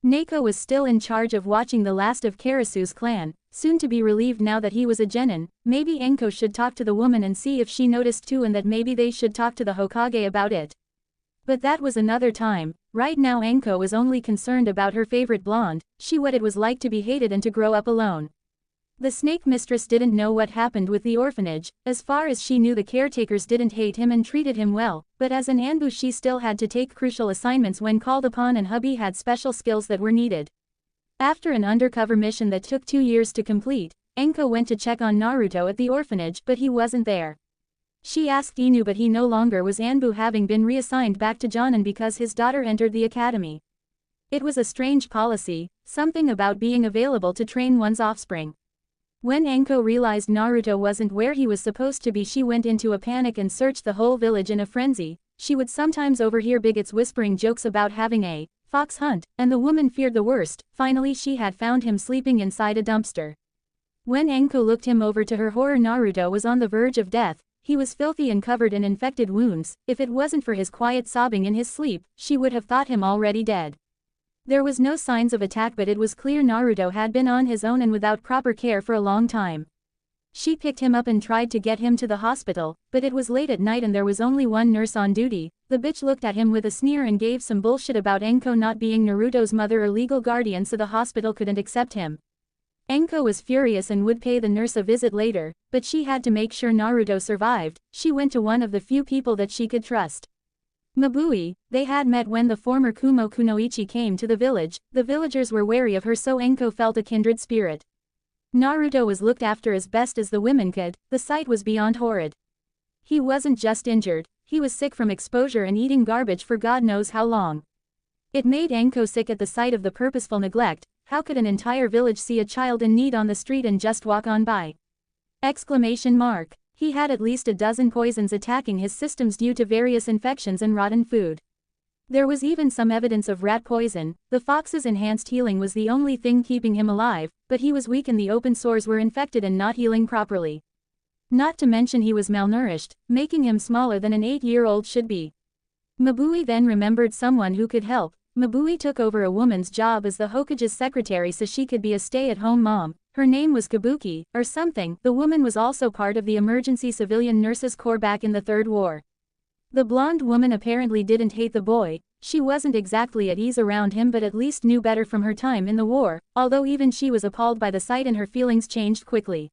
Neko was still in charge of watching the last of Karasu's clan, soon to be relieved now that he was a genin. Maybe Anko should talk to the woman and see if she noticed too, and that maybe they should talk to the Hokage about it. But that was another time. Right now Anko was only concerned about her favorite blonde, what it was like to be hated and to grow up alone. The snake mistress didn't know what happened with the orphanage. As far as she knew, the caretakers didn't hate him and treated him well, but as an Anbu she still had to take crucial assignments when called upon, and hubby had special skills that were needed. After an undercover mission that took 2 years to complete, Enko went to check on Naruto at the orphanage, but he wasn't there. She asked Inu, but he no longer was Anbu, having been reassigned back to Jonan because his daughter entered the academy. It was a strange policy, something about being available to train one's offspring. When Enko realized Naruto wasn't where he was supposed to be, she went into a panic and searched the whole village in a frenzy. She would sometimes overhear bigots whispering jokes about having a fox hunt, and the woman feared the worst. Finally she had found him sleeping inside a dumpster. When Enko looked him over, to her horror, Naruto was on the verge of death. He was filthy and covered in infected wounds. If it wasn't for his quiet sobbing in his sleep, she would have thought him already dead. There was no signs of attack, but it was clear Naruto had been on his own and without proper care for a long time. She picked him up and tried to get him to the hospital, but it was late at night and there was only one nurse on duty. The bitch looked at him with a sneer and gave some bullshit about Enko not being Naruto's mother or legal guardian, so the hospital couldn't accept him. Enko was furious and would pay the nurse a visit later, but she had to make sure Naruto survived. She went to one of the few people that she could trust. Mabui. They had met when the former Kumo Kunoichi came to the village. The villagers were wary of her, so Enko felt a kindred spirit. Naruto was looked after as best as the women could. The sight was beyond horrid. He wasn't just injured, he was sick from exposure and eating garbage for God knows how long. It made Enko sick at the sight of the purposeful neglect. How could an entire village see a child in need on the street and just walk on by? Exclamation mark. He had at least a dozen poisons attacking his systems due to various infections and rotten food. There was even some evidence of rat poison. The fox's enhanced healing was the only thing keeping him alive, but he was weak and the open sores were infected and not healing properly. Not to mention he was malnourished, making him smaller than an 8-year-old should be. Mabui then remembered someone who could help. Mabui took over a woman's job as the Hokage's secretary so she could be a stay-at-home mom. Her name was Kabuki, or something. The woman was also part of the emergency civilian nurses corps back in the Third War. The blonde woman apparently didn't hate the boy. She wasn't exactly at ease around him, but at least knew better from her time in the war, although even she was appalled by the sight and her feelings changed quickly.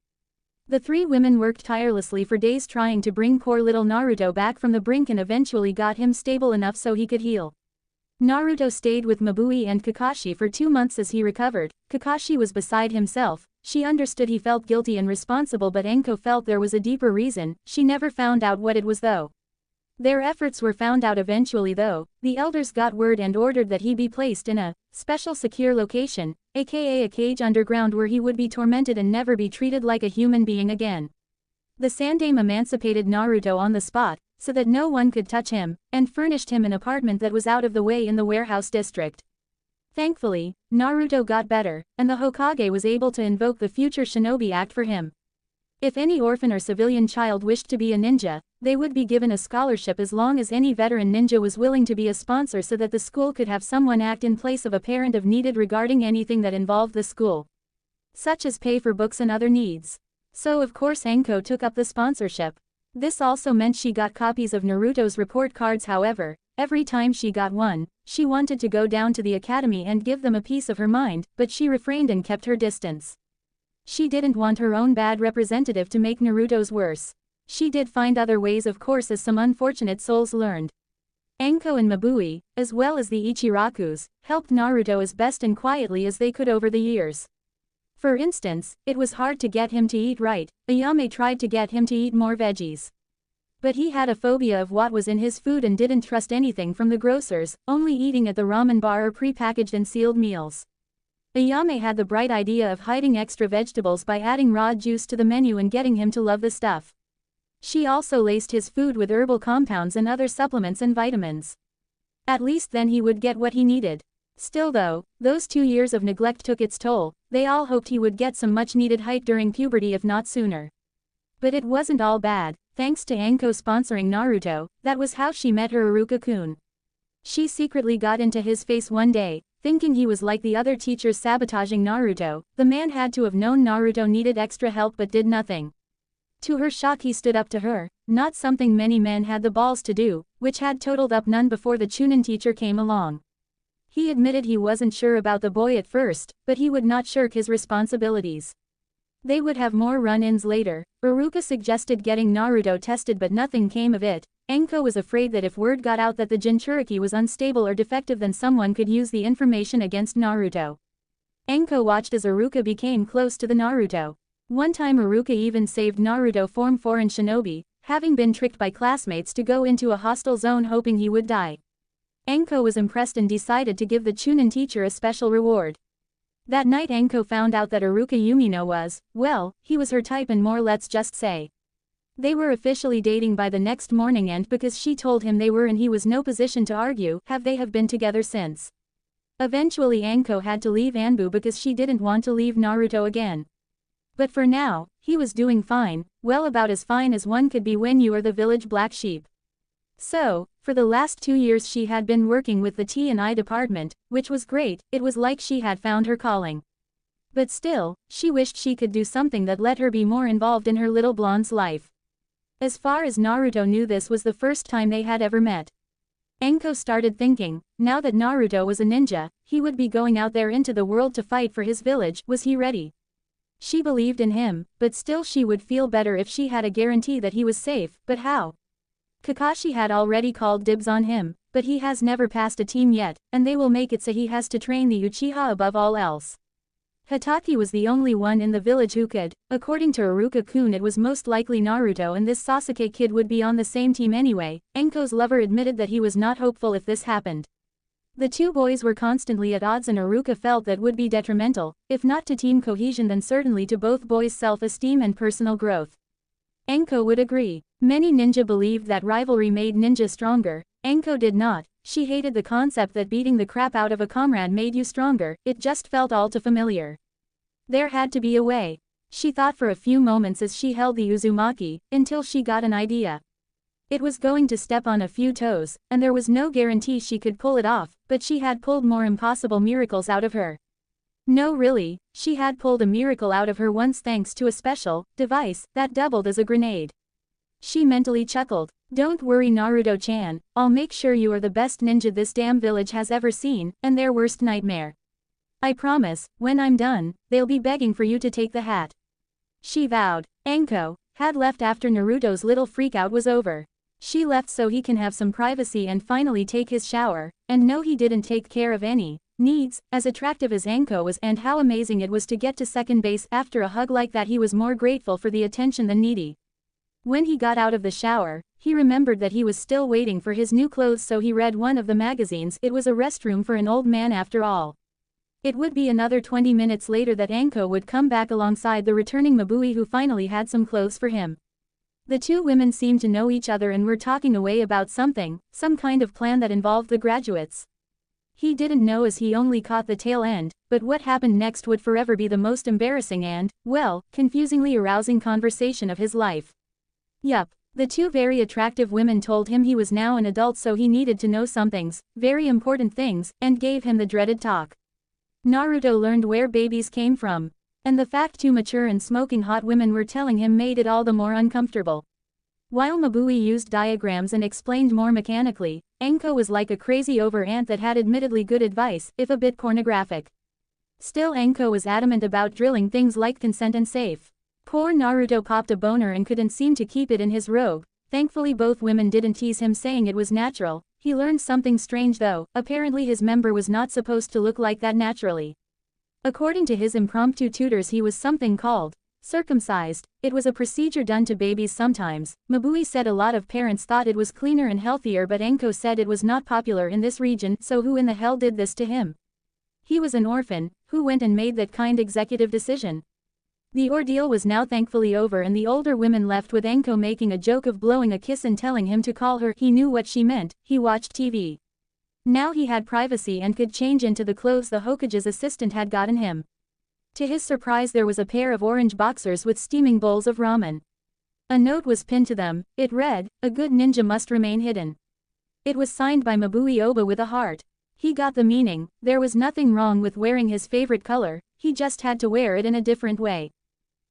The three women worked tirelessly for days trying to bring poor little Naruto back from the brink and eventually got him stable enough so he could heal. Naruto stayed with Mabui and Kakashi for 2 months as he recovered. Kakashi was beside himself. She understood he felt guilty and responsible, but Enko felt there was a deeper reason. She never found out what it was though. Their efforts were found out eventually though. The elders got word and ordered that he be placed in a special secure location, aka a cage underground, where he would be tormented and never be treated like a human being again. The Sandame emancipated Naruto on the spot, so that no one could touch him, and furnished him an apartment that was out of the way in the warehouse district. Thankfully, Naruto got better, and the Hokage was able to invoke the future Shinobi Act for him. If any orphan or civilian child wished to be a ninja, they would be given a scholarship as long as any veteran ninja was willing to be a sponsor, so that the school could have someone act in place of a parent if needed regarding anything that involved the school, such as pay for books and other needs. So of course Enko took up the sponsorship. This also meant she got copies of Naruto's report cards. However, every time she got one, she wanted to go down to the academy and give them a piece of her mind, but she refrained and kept her distance. She didn't want her own bad representative to make Naruto's worse. She did find other ways, of course, as some unfortunate souls learned. Enko and Mabui, as well as the Ichirakus, helped Naruto as best and quietly as they could over the years. For instance, it was hard to get him to eat right. Ayame tried to get him to eat more veggies. But he had a phobia of what was in his food and didn't trust anything from the grocers, only eating at the ramen bar or pre-packaged and sealed meals. Ayame had the bright idea of hiding extra vegetables by adding raw juice to the menu and getting him to love the stuff. She also laced his food with herbal compounds and other supplements and vitamins. At least then he would get what he needed. Still though, those 2 years of neglect took its toll. They all hoped he would get some much-needed height during puberty, if not sooner. But it wasn't all bad. Thanks to Enko sponsoring Naruto, that was how she met her Iruka-kun. She secretly got into his face one day, thinking he was like the other teachers sabotaging Naruto. The man had to have known Naruto needed extra help but did nothing. To her shock, he stood up to her, not something many men had the balls to do, which had totaled up none before the Chunin teacher came along. He admitted he wasn't sure about the boy at first, but he would not shirk his responsibilities. They would have more run-ins later. Iruka suggested getting Naruto tested but nothing came of it. Enko was afraid that if word got out that the Jinchuriki was unstable or defective then someone could use the information against Naruto. Enko watched as Iruka became close to the Naruto. One time Iruka even saved Naruto from foreign shinobi, having been tricked by classmates to go into a hostile zone hoping he would die. Enko was impressed and decided to give the Chunin teacher a special reward. That night Enko found out that Iruka Yumino was, well, he was her type and more, let's just say. They were officially dating by the next morning, and because she told him they were and he was no position to argue, they have been together since. Eventually Enko had to leave Anbu because she didn't want to leave Naruto again. But for now, he was doing fine, well, about as fine as one could be when you are the village black sheep. So, for the last 2 years she had been working with the T&I department, which was great. It was like she had found her calling. But still, she wished she could do something that let her be more involved in her little blonde's life. As far as Naruto knew, this was the first time they had ever met. Enko started thinking, now that Naruto was a ninja, he would be going out there into the world to fight for his village. Was he ready? She believed in him, but still she would feel better if she had a guarantee that he was safe. But how? Kakashi had already called dibs on him, but he has never passed a team yet, and they will make it so he has to train the Uchiha above all else. Hitaki was the only one in the village who could. According to Iruka-kun, it was most likely Naruto, and this Sasuke kid would be on the same team anyway. Enko's lover admitted that he was not hopeful if this happened. The two boys were constantly at odds and Iruka felt that would be detrimental, if not to team cohesion then certainly to both boys' self-esteem and personal growth. Enko would agree. Many ninja believed that rivalry made ninja stronger. Enko did not. She hated the concept that beating the crap out of a comrade made you stronger. It just felt all too familiar. There had to be a way. She thought for a few moments as she held the Uzumaki, until she got an idea. It was going to step on a few toes, and there was no guarantee she could pull it off, but she had pulled more impossible miracles out of her. No, really, she had pulled a miracle out of her once thanks to a special device that doubled as a grenade. She mentally chuckled. Don't worry, Naruto-chan, I'll make sure you are the best ninja this damn village has ever seen, and their worst nightmare. I promise, when I'm done, they'll be begging for you to take the hat. She vowed. Enko had left after Naruto's little freakout was over. She left so he can have some privacy and finally take his shower, and no, he didn't take care of any needs. As attractive as Enko was and how amazing it was to get to second base after a hug like that, he was more grateful for the attention than needy. When he got out of the shower, he remembered that he was still waiting for his new clothes, so he read one of the magazines. It was a restroom for an old man after all. It would be another 20 minutes later that Enko would come back alongside the returning Mabui, who finally had some clothes for him. The two women seemed to know each other and were talking away about something, some kind of plan that involved the graduates. He didn't know as he only caught the tail end, but what happened next would forever be the most embarrassing and, well, confusingly arousing conversation of his life. Yup, the two very attractive women told him he was now an adult, so he needed to know some things, very important things, and gave him the dreaded talk. Naruto learned where babies came from. And the fact two mature and smoking hot women were telling him made it all the more uncomfortable. While Mabui used diagrams and explained more mechanically, Enko was like a crazy over-aunt that had admittedly good advice, if a bit pornographic. Still, Enko was adamant about drilling things like consent and safe. Poor Naruto popped a boner and couldn't seem to keep it in his robe. Thankfully both women didn't tease him, saying it was natural. He learned something strange though. Apparently his member was not supposed to look like that naturally. According to his impromptu tutors, he was something called circumcised. It was a procedure done to babies sometimes. Mabui said a lot of parents thought it was cleaner and healthier, but Enko said it was not popular in this region, so who in the hell did this to him? He was an orphan. Who went and made that kind executive decision? The ordeal was now thankfully over, and the older women left with Enko making a joke of blowing a kiss and telling him to call her. He knew what she meant. He watched TV. Now he had privacy and could change into the clothes the Hokage's assistant had gotten him. To his surprise, there was a pair of orange boxers with steaming bowls of ramen. A note was pinned to them. It read, "A good ninja must remain hidden." It was signed by Mabui Oba with a heart. He got the meaning. There was nothing wrong with wearing his favorite color, he just had to wear it in a different way.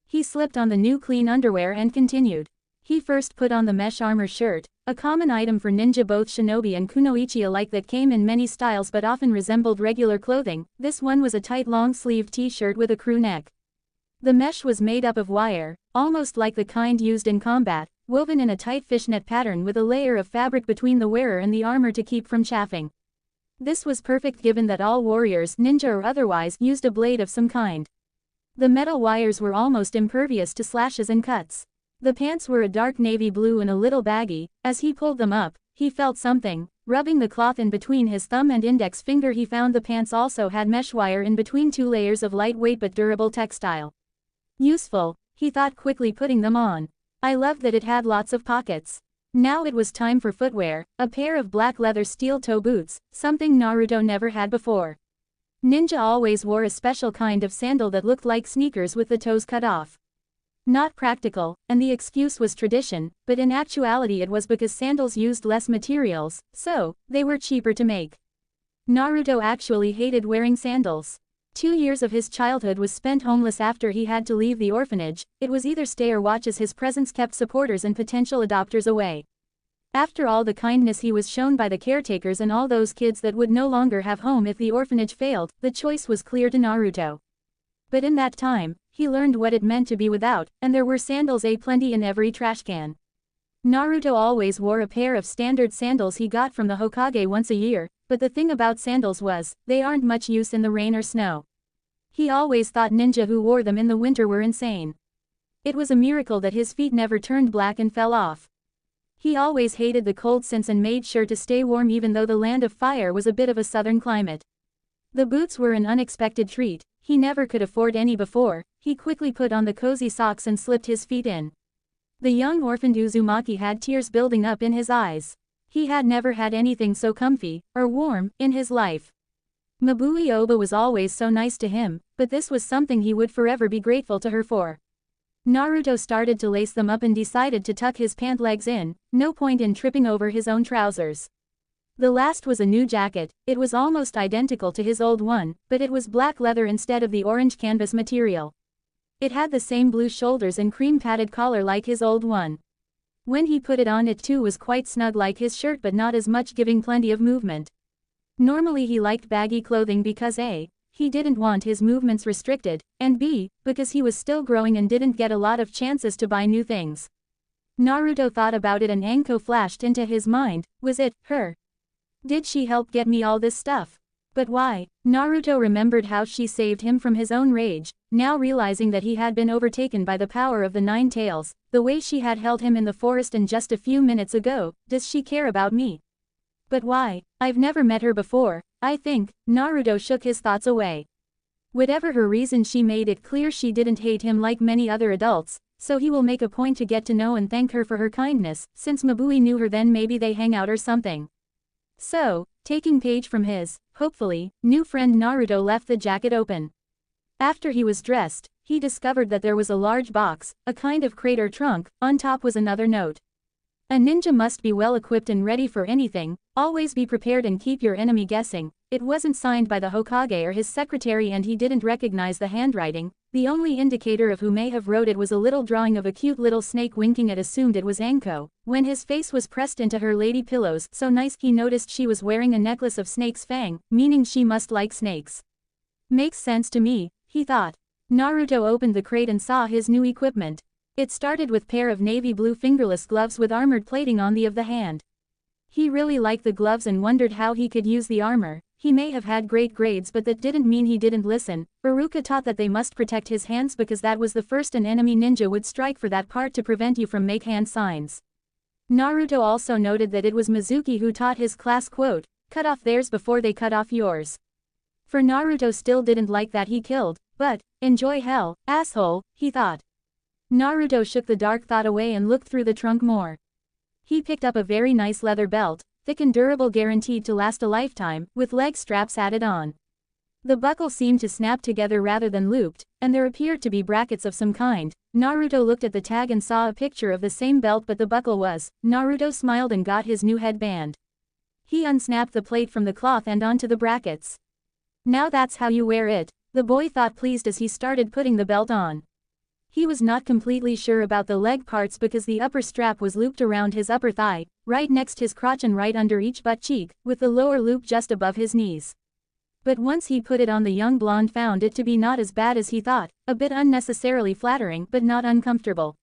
He slipped on the new clean underwear and continued. He first put on the mesh armor shirt, a common item for ninja, both shinobi and kunoichi alike, that came in many styles but often resembled regular clothing. This one was a tight long-sleeved t-shirt with a crew neck. The mesh was made up of wire, almost like the kind used in combat, woven in a tight fishnet pattern with a layer of fabric between the wearer and the armor to keep from chafing. This was perfect given that all warriors, ninja or otherwise, used a blade of some kind. The metal wires were almost impervious to slashes and cuts. The pants were a dark navy blue and a little baggy. As he pulled them up, he felt something. Rubbing the cloth in between his thumb and index finger, he found the pants also had mesh wire in between two layers of lightweight but durable textile. Useful, he thought, quickly putting them on. I loved that it had lots of pockets. Now it was time for footwear, a pair of black leather steel-toe boots, something Naruto never had before. Ninja always wore a special kind of sandal that looked like sneakers with the toes cut off. Not practical, and the excuse was tradition, but in actuality it was because sandals used less materials, so they were cheaper to make. Naruto actually hated wearing sandals. 2 years of his childhood was spent homeless after he had to leave the orphanage. It was either stay or watch as his presence kept supporters and potential adopters away. After all the kindness he was shown by the caretakers and all those kids that would no longer have home if the orphanage failed, the choice was clear to Naruto. But in that time, he learned what it meant to be without, and there were sandals aplenty in every trash can. Naruto always wore a pair of standard sandals he got from the Hokage once a year, but the thing about sandals was, they aren't much use in the rain or snow. He always thought ninja who wore them in the winter were insane. It was a miracle that his feet never turned black and fell off. He always hated the cold since and made sure to stay warm even though the land of fire was a bit of a southern climate. The boots were an unexpected treat. He never could afford any before. He quickly put on the cozy socks and slipped his feet in. The young orphaned Uzumaki had tears building up in his eyes. He had never had anything so comfy, or warm, in his life. Mabui Oba was always so nice to him, but this was something he would forever be grateful to her for. Naruto started to lace them up and decided to tuck his pant legs in, no point in tripping over his own trousers. The last was a new jacket. It was almost identical to his old one, but it was black leather instead of the orange canvas material. It had the same blue shoulders and cream-padded collar like his old one. When he put it on, it too was quite snug like his shirt but not as much, giving plenty of movement. Normally he liked baggy clothing because A, he didn't want his movements restricted, and B, because he was still growing and didn't get a lot of chances to buy new things. Naruto thought about it and Anko flashed into his mind. Was it her? Did she help get me all this stuff? But why? Naruto remembered how she saved him from his own rage, now realizing that he had been overtaken by the power of the Nine Tails, the way she had held him in the forest and just a few minutes ago. Does she care about me? But why? I've never met her before, I think. Naruto shook his thoughts away. Whatever her reason, she made it clear she didn't hate him like many other adults, so he will make a point to get to know and thank her for her kindness. Since Mabui knew her, then maybe they hang out or something. So, taking page from his, hopefully, new friend, Naruto left the jacket open. After he was dressed, he discovered that there was a large box, a kind of crate or trunk. On top was another note. A ninja must be well equipped and ready for anything, always be prepared and keep your enemy guessing. It wasn't signed by the Hokage or his secretary and he didn't recognize the handwriting. The only indicator of who may have wrote it was a little drawing of a cute little snake winking at assumed it was Anko. When his face was pressed into her lady pillows so nice, he noticed she was wearing a necklace of snake's fang, meaning she must like snakes. Makes sense to me, he thought. Naruto opened the crate and saw his new equipment. It started with pair of navy blue fingerless gloves with armored plating on the of the hand. He really liked the gloves and wondered how he could use the armor. He may have had great grades, but that didn't mean he didn't listen. Iruka taught that they must protect his hands because that was the first an enemy ninja would strike for that part to prevent you from make hand signs. Naruto also noted that it was Mizuki who taught his class, quote, cut off theirs before they cut off yours. For Naruto still didn't like that he killed, but, enjoy hell, asshole, he thought. Naruto shook the dark thought away and looked through the trunk more. He picked up a very nice leather belt, thick and durable, guaranteed to last a lifetime, with leg straps added on. The buckle seemed to snap together rather than looped, and there appeared to be brackets of some kind. Naruto looked at the tag and saw a picture of the same belt, but the buckle was. Naruto smiled and got his new headband. He unsnapped the plate from the cloth and onto the brackets. Now that's how you wear it, the boy thought, pleased as he started putting the belt on. He was not completely sure about the leg parts because the upper strap was looped around his upper thigh, right next his crotch and right under each butt cheek, with the lower loop just above his knees. But once he put it on, the young blonde found it to be not as bad as he thought, a bit unnecessarily flattering but not uncomfortable.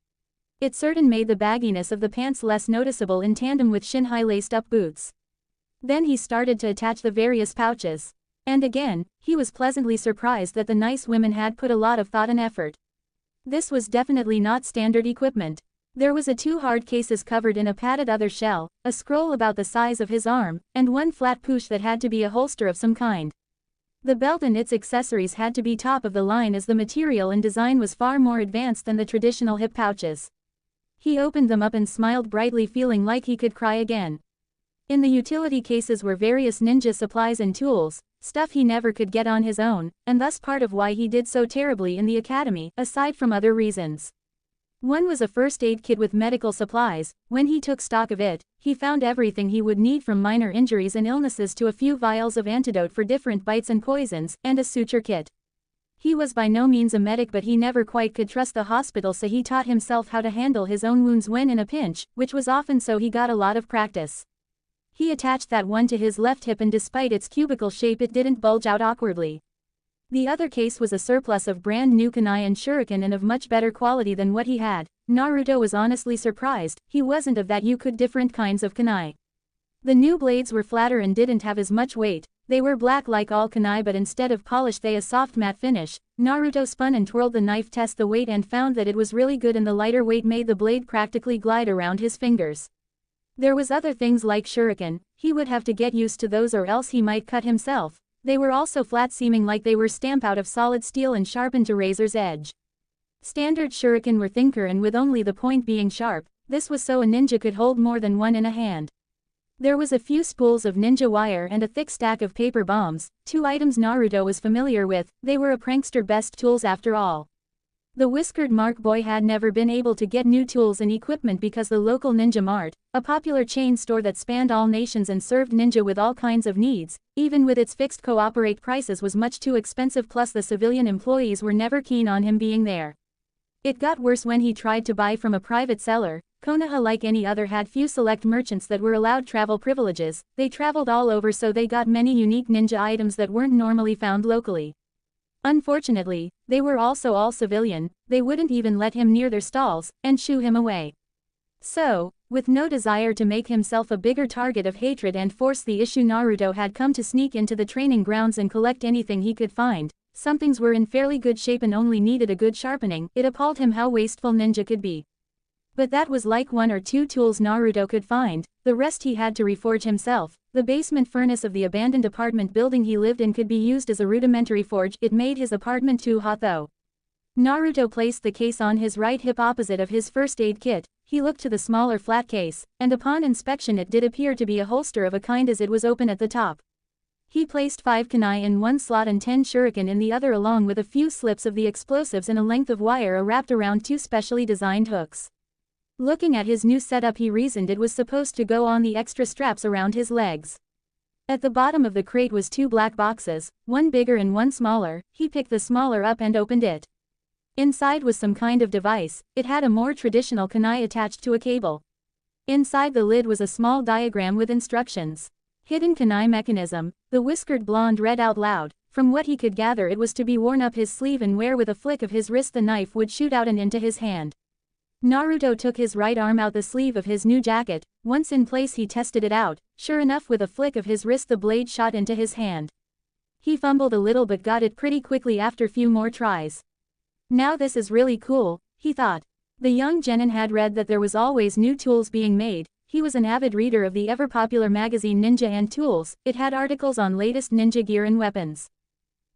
It certain made the bagginess of the pants less noticeable in tandem with shin-high laced-up boots. Then he started to attach the various pouches. And again, he was pleasantly surprised that the nice women had put a lot of thought and effort. This was definitely not standard equipment. There was two hard cases covered in a padded other shell, a scroll about the size of his arm, and one flat pouch that had to be a holster of some kind. The belt and its accessories had to be top of the line as the material and design was far more advanced than the traditional hip pouches. He opened them up and smiled brightly, feeling like he could cry again. In the utility cases were various ninja supplies and tools, stuff he never could get on his own, and thus part of why he did so terribly in the academy, aside from other reasons. One was a first aid kit with medical supplies. When he took stock of it, he found everything he would need from minor injuries and illnesses to a few vials of antidote for different bites and poisons, and a suture kit. He was by no means a medic, but he never quite could trust the hospital, so he taught himself how to handle his own wounds when in a pinch, which was often, so he got a lot of practice. He attached that one to his left hip, and despite its cubical shape it didn't bulge out awkwardly. The other case was a surplus of brand new kunai and shuriken, and of much better quality than what he had. Naruto was honestly surprised. He wasn't of that you could different kinds of kunai. The new blades were flatter and didn't have as much weight. They were black like all kunai, but instead of polished they a soft matte finish. Naruto spun and twirled the knife, test the weight, and found that it was really good, and the lighter weight made the blade practically glide around his fingers. There was other things like shuriken. He would have to get used to those or else he might cut himself. They were also flat, seeming like they were stamped out of solid steel and sharpened to razor's edge. Standard shuriken were thinner and with only the point being sharp. This was so a ninja could hold more than one in a hand. There was a few spools of ninja wire and a thick stack of paper bombs, two items Naruto was familiar with. They were a prankster best tools after all. The whiskered Mark boy had never been able to get new tools and equipment because the local Ninja Mart, a popular chain store that spanned all nations and served ninja with all kinds of needs, even with its fixed cooperate prices, was much too expensive, plus the civilian employees were never keen on him being there. It got worse when he tried to buy from a private seller. Konoha, like any other, had few select merchants that were allowed travel privileges. They traveled all over, so they got many unique ninja items that weren't normally found locally. Unfortunately, they were also all civilian. They wouldn't even let him near their stalls, and shoo him away. So, with no desire to make himself a bigger target of hatred and force the issue, Naruto had come to sneak into the training grounds and collect anything he could find. Some things were in fairly good shape and only needed a good sharpening. It appalled him how wasteful ninja could be. But that was like one or two tools Naruto could find. The rest he had to reforge himself. The basement furnace of the abandoned apartment building he lived in could be used as a rudimentary forge. It made his apartment too hot though. Naruto placed the case on his right hip opposite of his first aid kit. He looked to the smaller flat case, and upon inspection it did appear to be a holster of a kind, as it was open at the top. He placed 5 kunai in one slot and 10 shuriken in the other, along with a few slips of the explosives and a length of wire wrapped around 2 specially designed hooks. Looking at his new setup, he reasoned it was supposed to go on the extra straps around his legs. At the bottom of the crate was 2 black boxes, one bigger and one smaller. He picked the smaller up and opened it. Inside was some kind of device. It had a more traditional kunai attached to a cable. Inside the lid was a small diagram with instructions. Hidden kunai mechanism, the whiskered blonde read out loud. From what he could gather, it was to be worn up his sleeve, and where with a flick of his wrist the knife would shoot out and into his hand. Naruto took his right arm out the sleeve of his new jacket. Once in place he tested it out. Sure enough, with a flick of his wrist the blade shot into his hand. He fumbled a little but got it pretty quickly after few more tries. Now this is really cool, he thought. The young genin had read that there was always new tools being made. He was an avid reader of the ever-popular magazine Ninja and Tools. It had articles on latest ninja gear and weapons.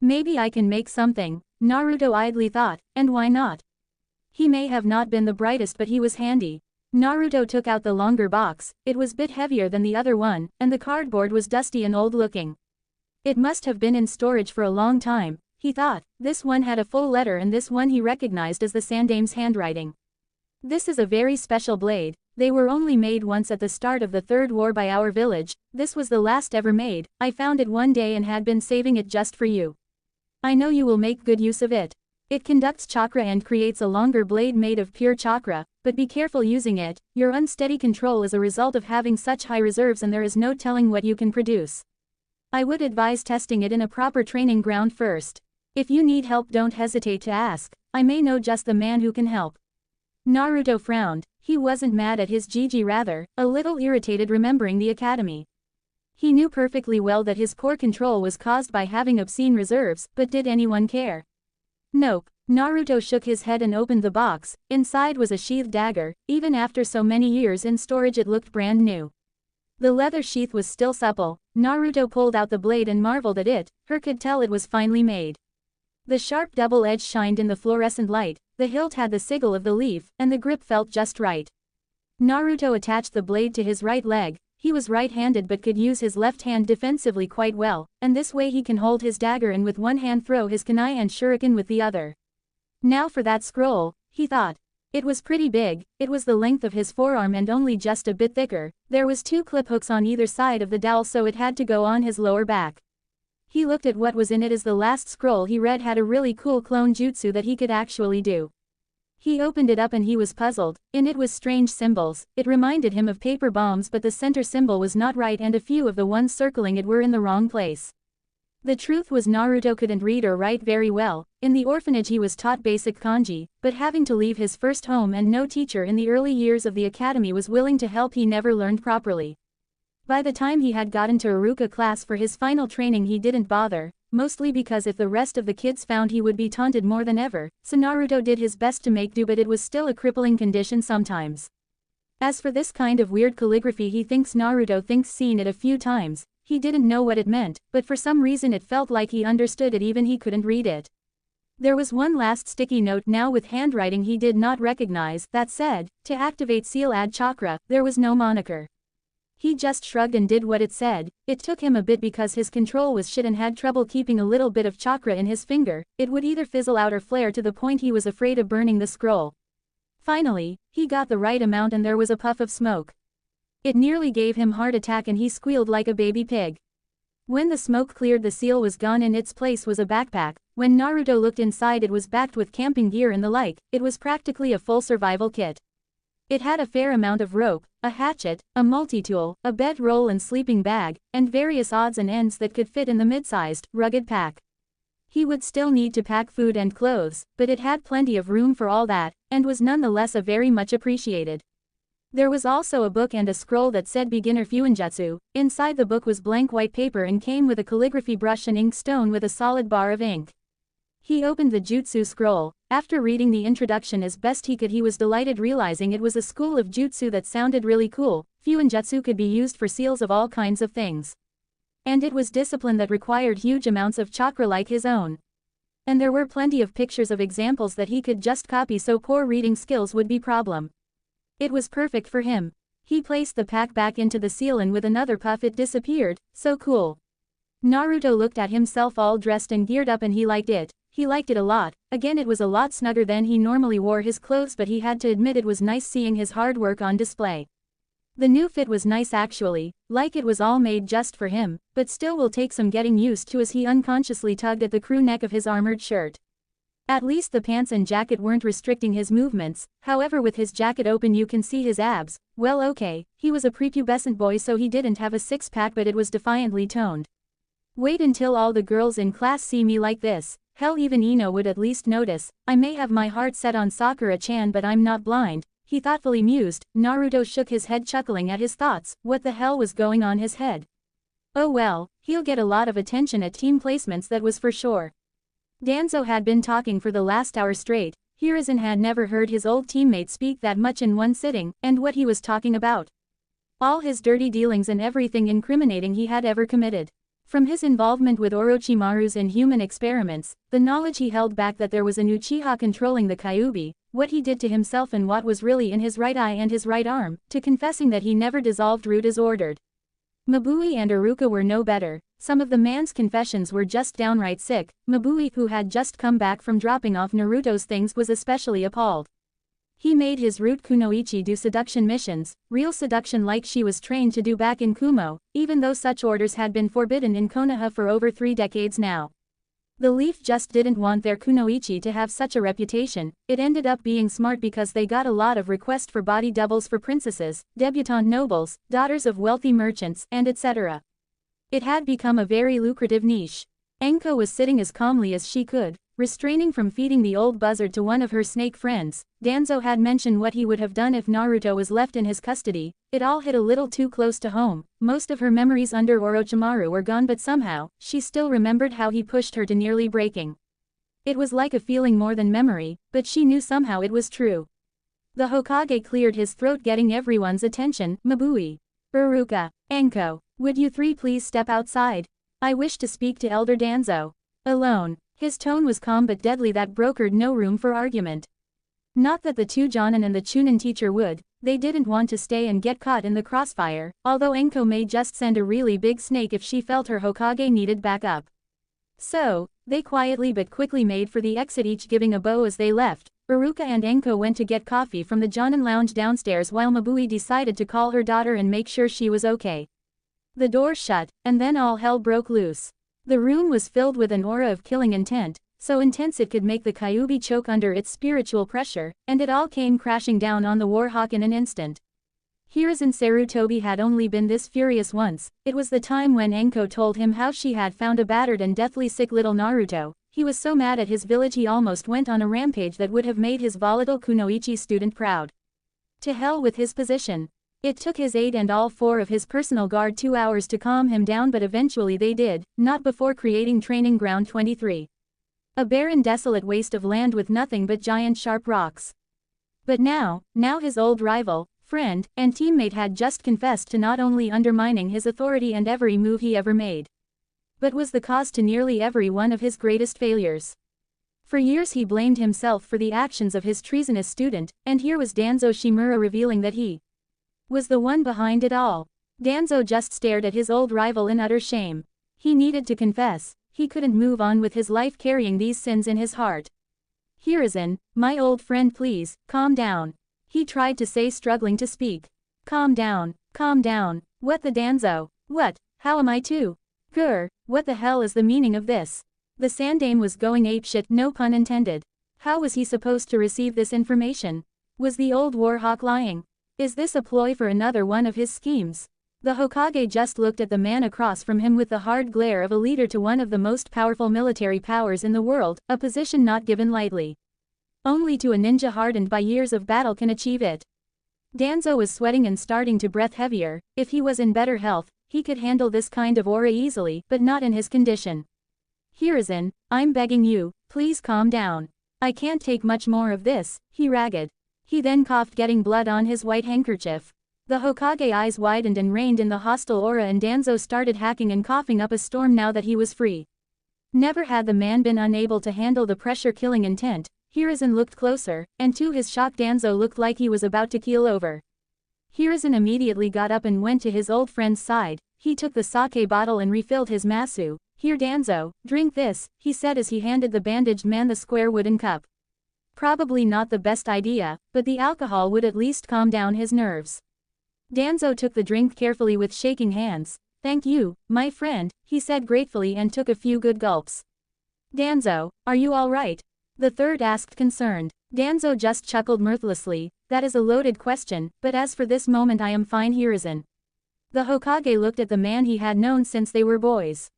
Maybe I can make something, Naruto idly thought, and why not? He may have not been the brightest, but he was handy. Naruto took out the longer box. It was a bit heavier than the other one, and the cardboard was dusty and old-looking. It must have been in storage for a long time, he thought. This one had a full letter, and this one he recognized as the Sandame's handwriting. This is a very special blade. They were only made once at the start of the Third War by our village. This was the last ever made. I found it one day and had been saving it just for you. I know you will make good use of it. It conducts chakra and creates a longer blade made of pure chakra, but be careful using it. Your unsteady control is a result of having such high reserves, and there is no telling what you can produce. I would advise testing it in a proper training ground first. If you need help, don't hesitate to ask. I may know just the man who can help. Naruto frowned. He wasn't mad at his Gigi, rather, a little irritated remembering the academy. He knew perfectly well that his poor control was caused by having obscene reserves, but did anyone care? Nope. Naruto shook his head and opened the box. Inside was a sheathed dagger. Even after so many years in storage, it looked brand new. The leather sheath was still supple. Naruto pulled out the blade and marveled at it. Her could tell it was finely made. The sharp double edge shined in the fluorescent light, the hilt had the sigil of the leaf, and the grip felt just right. Naruto attached the blade to his right leg. He was right-handed but could use his left hand defensively quite well, and this way he can hold his dagger and with one hand throw his kunai and shuriken with the other. Now for that scroll, he thought. It was pretty big, it was the length of his forearm and only just a bit thicker. There was 2 clip hooks on either side of the dowel, so it had to go on his lower back. He looked at what was in it as the last scroll he read had a really cool clone jutsu that he could actually do. He opened it up and he was puzzled. In it was strange symbols. It reminded him of paper bombs, but the center symbol was not right and a few of the ones circling it were in the wrong place. The truth was Naruto couldn't read or write very well. In the orphanage he was taught basic kanji, but having to leave his first home and no teacher in the early years of the academy was willing to help, he never learned properly. By the time he had gotten to Iruka class for his final training, he didn't bother, mostly because if the rest of the kids found, he would be taunted more than ever, so Naruto did his best to make do, but it was still a crippling condition sometimes. As for this kind of weird calligraphy, Naruto thinks seen it a few times. He didn't know what it meant, but for some reason it felt like he understood it even he couldn't read it. There was one last sticky note now with handwriting he did not recognize that said, to activate seal add chakra. There was no moniker. He just shrugged and did what it said. It took him a bit because his control was shit and had trouble keeping a little bit of chakra in his finger. It would either fizzle out or flare to the point he was afraid of burning the scroll. Finally, he got the right amount and there was a puff of smoke. It nearly gave him heart attack and he squealed like a baby pig. When the smoke cleared, the seal was gone. In its place was a backpack. When Naruto looked inside, it was backed with camping gear and the like. It was practically a full survival kit. It had a fair amount of rope, a hatchet, a multi-tool, a bedroll and sleeping bag, and various odds and ends that could fit in the mid-sized, rugged pack. He would still need to pack food and clothes, but it had plenty of room for all that, and was nonetheless a very much appreciated. There was also a book and a scroll that said Beginner Fuinjutsu. Inside the book was blank white paper and came with a calligraphy brush and ink stone with a solid bar of ink. He opened the jutsu scroll. After reading the introduction as best he could, he was delighted, realizing it was a school of jutsu that sounded really cool. Fuinjutsu could be used for seals of all kinds of things. And it was discipline that required huge amounts of chakra like his own. And there were plenty of pictures of examples that he could just copy, so poor reading skills would be problem. It was perfect for him. He placed the pack back into the seal and with another puff it disappeared. So cool. Naruto looked at himself all dressed and geared up and he liked it. He liked it a lot. Again, it was a lot snugger than he normally wore his clothes, but he had to admit it was nice seeing his hard work on display. The new fit was nice actually, like it was all made just for him, but still will take some getting used to, as he unconsciously tugged at the crew neck of his armored shirt. At least the pants and jacket weren't restricting his movements. However, with his jacket open you can see his abs. Well, okay, he was a prepubescent boy, so he didn't have a six-pack, but it was defiantly toned. Wait until all the girls in class see me like this. Hell, even Ino would at least notice. I may have my heart set on Sakura-chan, but I'm not blind, he thoughtfully mused. Naruto shook his head, chuckling at his thoughts. What the hell was going on his head? Oh well, he'll get a lot of attention at team placements, that was for sure. Danzo had been talking for the last hour straight. Hiruzen had never heard his old teammate speak that much in one sitting, and what he was talking about. All his dirty dealings and everything incriminating he had ever committed. From his involvement with Orochimaru's inhuman experiments, the knowledge he held back that there was an Uchiha controlling the Kyuubi, what he did to himself and what was really in his right eye and his right arm, to confessing that he never dissolved root as ordered. Mabui and Iruka were no better. Some of the man's confessions were just downright sick. Mabui, who had just come back from dropping off Naruto's things, was especially appalled. He made his root Kunoichi do seduction missions, real seduction like she was trained to do back in Kumo, even though such orders had been forbidden in Konoha for over 3 decades now. The Leaf just didn't want their Kunoichi to have such a reputation. It ended up being smart because they got a lot of requests for body doubles for princesses, debutante nobles, daughters of wealthy merchants, and etc. It had become a very lucrative niche. Enko was sitting as calmly as she could, restraining from feeding the old buzzard to one of her snake friends. Danzo had mentioned what he would have done if Naruto was left in his custody. It all hit a little too close to home. Most of her memories under Orochimaru were gone, but somehow, she still remembered how he pushed her to nearly breaking. It was like a feeling more than memory, but she knew somehow it was true. The Hokage cleared his throat, getting everyone's attention. Mabui, Iruka, Enko, would you three please step outside? I wish to speak to Elder Danzo. Alone. His tone was calm but deadly, that brokered no room for argument. Not that the two Jonin and the Chunin teacher would, they didn't want to stay and get caught in the crossfire, although Enko may just send a really big snake if she felt her Hokage needed backup. So, they quietly but quickly made for the exit, each giving a bow as they left. Iruka and Enko went to get coffee from the Jonin lounge downstairs, while Mabui decided to call her daughter and make sure she was okay. The door shut, and then all hell broke loose. The room was filled with an aura of killing intent, so intense it could make the Kyuubi choke under its spiritual pressure, and it all came crashing down on the Warhawk in an instant. Hiruzen Sarutobi had only been this furious once. It was the time when Enko told him how she had found a battered and deathly sick little Naruto. He was so mad at his village he almost went on a rampage that would have made his volatile Kunoichi student proud. To hell with his position. It took his 8 and all 4 of his personal guard 2 hours to calm him down, but eventually they did, not before creating Training Ground 23. A barren, desolate waste of land with nothing but giant sharp rocks. But now his old rival, friend, and teammate had just confessed to not only undermining his authority and every move he ever made, but was the cause to nearly every one of his greatest failures. For years he blamed himself for the actions of his treasonous student, and here was Danzo Shimura revealing that he was the one behind it all. Danzo just stared at his old rival in utter shame. He needed to confess. He couldn't move on with his life carrying these sins in his heart. Hiruzen, my old friend, please, calm down. He tried to say, struggling to speak. Calm down, calm down. What the Danzo? What? How am I to? Grr, what the hell is the meaning of this? The Sandame was going apeshit, no pun intended. How was he supposed to receive this information? Was the old Warhawk lying? Is this a ploy for another one of his schemes? The Hokage just looked at the man across from him with the hard glare of a leader to one of the most powerful military powers in the world, a position not given lightly. Only to a ninja hardened by years of battle can achieve it. Danzo was sweating and starting to breath heavier. If he was in better health, he could handle this kind of aura easily, but not in his condition. Hiruzen, I'm begging you, please calm down. I can't take much more of this, he ragged. He then coughed, getting blood on his white handkerchief. The Hokage eyes widened and reined in the hostile aura, and Danzo started hacking and coughing up a storm now that he was free. Never had the man been unable to handle the pressure-killing intent. Hiruzen looked closer, and to his shock Danzo looked like he was about to keel over. Hiruzen immediately got up and went to his old friend's side. He took the sake bottle and refilled his masu. Here Danzo, drink this, he said as he handed the bandaged man the square wooden cup. Probably not the best idea, but the alcohol would at least calm down his nerves. Danzo took the drink carefully with shaking hands. Thank you, my friend, he said gratefully and took a few good gulps. Danzo, are you all right? The third asked, concerned. Danzo just chuckled mirthlessly. That is a loaded question, but as for this moment I am fine, Hiruzen. The Hokage looked at the man he had known since they were boys.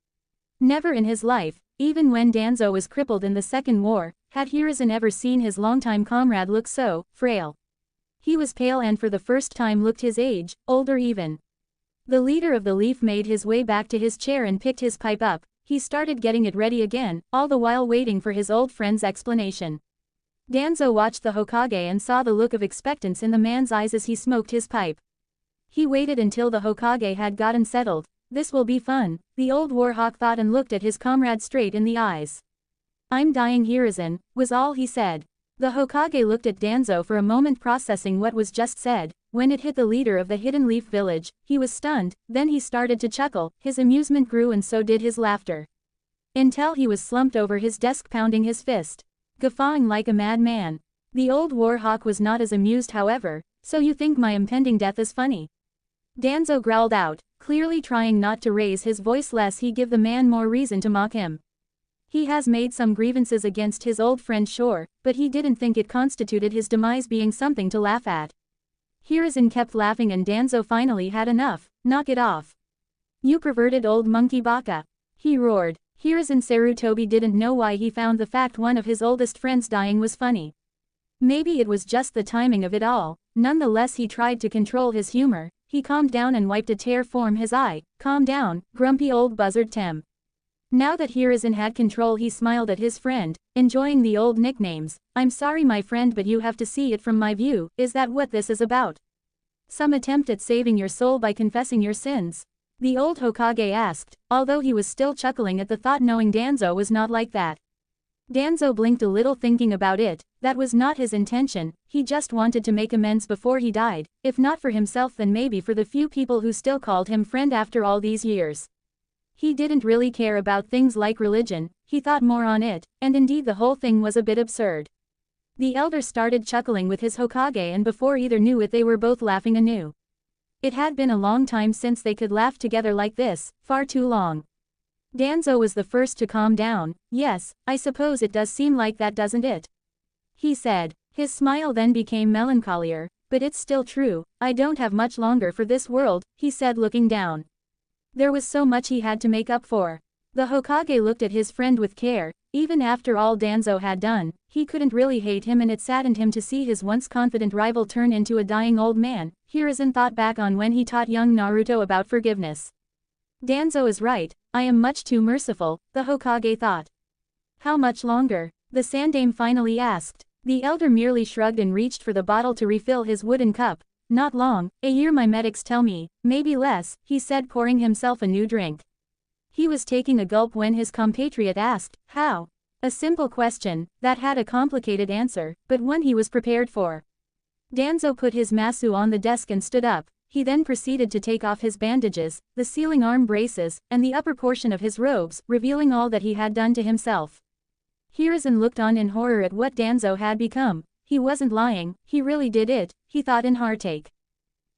Never in his life, even when Danzo was crippled in the Second War, had Hiruzen ever seen his longtime comrade look so frail. He was pale and for the first time looked his age, older even. The leader of the Leaf made his way back to his chair and picked his pipe up. He started getting it ready again, all the while waiting for his old friend's explanation. Danzo watched the Hokage and saw the look of expectance in the man's eyes as he smoked his pipe. He waited until the Hokage had gotten settled. This will be fun, the old Warhawk thought, and looked at his comrade straight in the eyes. I'm dying, Hiruzen, was all he said. The Hokage looked at Danzo for a moment, processing what was just said. When it hit the leader of the Hidden Leaf Village, he was stunned, then he started to chuckle. His amusement grew and so did his laughter. Until he was slumped over his desk, pounding his fist, guffawing like a madman. The old Warhawk was not as amused, however. So you think my impending death is funny? Danzo growled out, clearly trying not to raise his voice lest he give the man more reason to mock him. He has made some grievances against his old friend, sure, but he didn't think it constituted his demise being something to laugh at. Hiruzen kept laughing and Danzo finally had enough. Knock it off. You perverted old monkey baka! He roared. Hiruzen Sarutobi didn't know why he found the fact one of his oldest friends dying was funny. Maybe it was just the timing of it all. Nonetheless, he tried to control his humor. He calmed down and wiped a tear from his eye. Calm down, grumpy old buzzard Tem. Now that Hiruzen had control, he smiled at his friend, enjoying the old nicknames. I'm sorry my friend, but you have to see it from my view. Is that what this is about? Some attempt at saving your soul by confessing your sins? The old Hokage asked, although he was still chuckling at the thought, knowing Danzo was not like that. Danzo blinked a little, thinking about it. That was not his intention. He just wanted to make amends before he died, if not for himself then maybe for the few people who still called him friend after all these years. He didn't really care about things like religion, he thought more on it, and indeed the whole thing was a bit absurd. The elder started chuckling with his Hokage, and before either knew it they were both laughing anew. It had been a long time since they could laugh together like this, far too long. Danzo was the first to calm down. Yes, I suppose it does seem like that, doesn't it? He said. His smile then became melancholier. But it's still true, I don't have much longer for this world, he said, looking down. There was so much he had to make up for. The Hokage looked at his friend with care. Even after all Danzo had done, he couldn't really hate him, and it saddened him to see his once confident rival turn into a dying old man. Hiruzen thought back on when he taught young Naruto about forgiveness. Danzo is right, I am much too merciful, the Hokage thought. How much longer? The Sandaime finally asked. The elder merely shrugged and reached for the bottle to refill his wooden cup. Not long, a year my medics tell me, maybe less, he said, pouring himself a new drink. He was taking a gulp when his compatriot asked, how? A simple question, that had a complicated answer, but one he was prepared for. Danzo put his masu on the desk and stood up. He then proceeded to take off his bandages, the sealing arm braces, and the upper portion of his robes, revealing all that he had done to himself. Hiruzen looked on in horror at what Danzo had become. He wasn't lying, he really did it, he thought in heartache.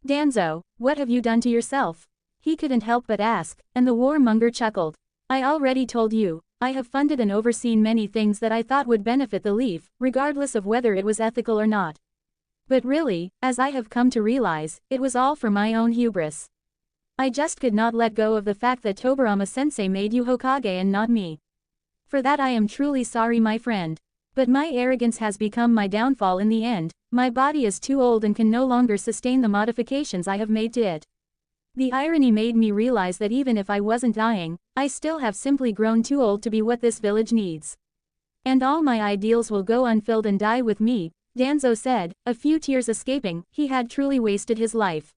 Danzo, what have you done to yourself? He couldn't help but ask, and the warmonger chuckled. I already told you, I have funded and overseen many things that I thought would benefit the Leaf, regardless of whether it was ethical or not. But really, as I have come to realize, it was all for my own hubris. I just could not let go of the fact that Tobirama-sensei made you Hokage and not me. For that I am truly sorry, my friend. But my arrogance has become my downfall in the end. My body is too old and can no longer sustain the modifications I have made to it. The irony made me realize that even if I wasn't dying, I still have simply grown too old to be what this village needs. And all my ideals will go unfilled and die with me, Danzo said, a few tears escaping. He had truly wasted his life.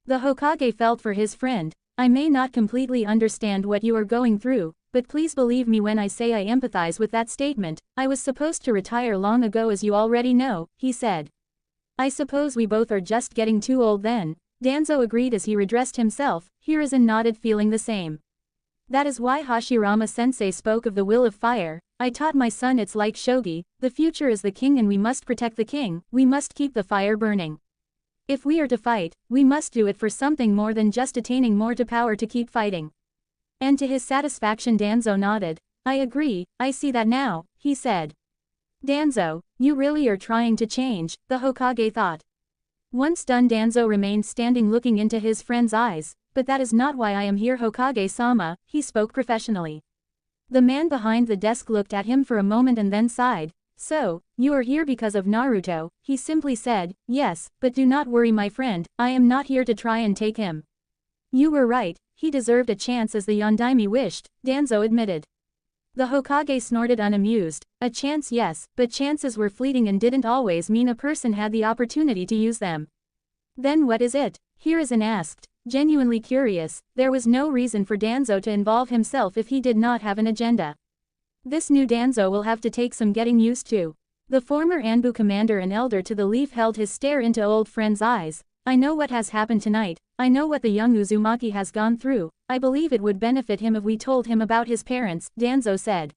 The Hokage felt for his friend. I may not completely understand what you are going through, but please believe me when I say I empathize with that statement. I was supposed to retire long ago, as you already know, he said. I suppose we both are just getting too old then, Danzo agreed as he redressed himself. Hiruzen nodded, feeling the same. That is why Hashirama-sensei spoke of the will of fire. I taught my son it's like shogi, the future is the king and we must protect the king, we must keep the fire burning. If we are to fight, we must do it for something more than just attaining more to power to keep fighting. And to his satisfaction Danzo nodded. I agree, I see that now, he said. Danzo, you really are trying to change, the Hokage thought. Once done, Danzo remained standing looking into his friend's eyes. But that is not why I am here, Hokage-sama, he spoke professionally. The man behind the desk looked at him for a moment and then sighed. So, you are here because of Naruto, he simply said. Yes, but do not worry my friend, I am not here to try and take him. You were right, he deserved a chance as the Yondaime wished, Danzo admitted. The Hokage snorted unamused. A chance, yes, but chances were fleeting and didn't always mean a person had the opportunity to use them. Then what is it? Hiruzen asked, genuinely curious. There was no reason for Danzo to involve himself if he did not have an agenda. This new Danzo will have to take some getting used to. The former Anbu commander and elder to the Leaf held his stare into old friend's eyes. I know what has happened tonight, I know what the young Uzumaki has gone through. I believe it would benefit him if we told him about his parents, Danzo said.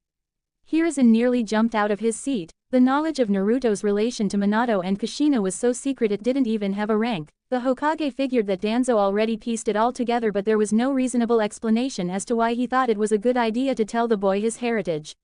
Hiruzen nearly jumped out of his seat. The knowledge of Naruto's relation to Minato and Kushina was so secret it didn't even have a rank. The Hokage figured that Danzo already pieced it all together, but there was no reasonable explanation as to why he thought it was a good idea to tell the boy his heritage.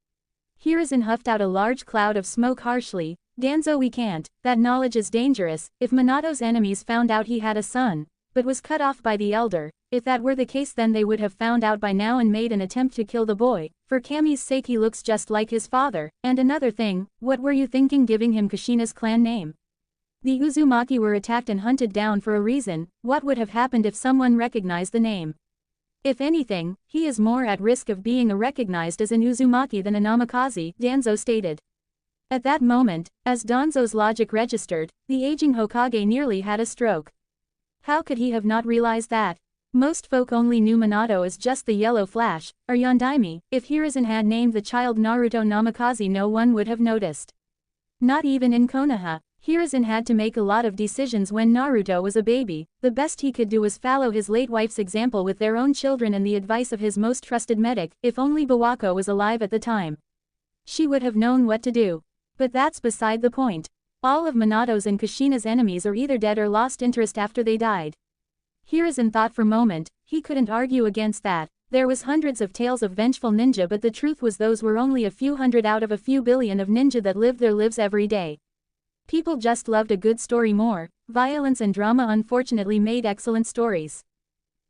Hiruzen huffed out a large cloud of smoke harshly. Danzo, we can't, that knowledge is dangerous. If Minato's enemies found out he had a son, but was cut off by the elder, If that were the case, then they would have found out by now and made an attempt to kill the boy. For Kami's sake, he looks just like his father. And another thing, what were you thinking giving him Kushina's clan name? The Uzumaki were attacked and hunted down for a reason. What would have happened if someone recognized the name? If anything, he is more at risk of being recognized as an Uzumaki than a Namikaze, Danzo stated. At that moment, as Danzo's logic registered, the aging Hokage nearly had a stroke. How could he have not realized that? Most folk only knew Minato as just the Yellow Flash, or Yondaime. If Hiruzen had named the child Naruto Namikaze, no one would have noticed. Not even in Konoha. Hiruzen had to make a lot of decisions when Naruto was a baby. The best he could do was follow his late wife's example with their own children and the advice of his most trusted medic. If only Bawako was alive at the time, she would have known what to do. But that's beside the point. All of Minato's and Kushina's enemies are either dead or lost interest after they died. Hiruzen thought for a moment. He couldn't argue against that. There was hundreds of tales of vengeful ninja, but the truth was those were only a few hundred out of a few billion of ninja that lived their lives every day. People just loved a good story more. Violence and drama unfortunately made excellent stories.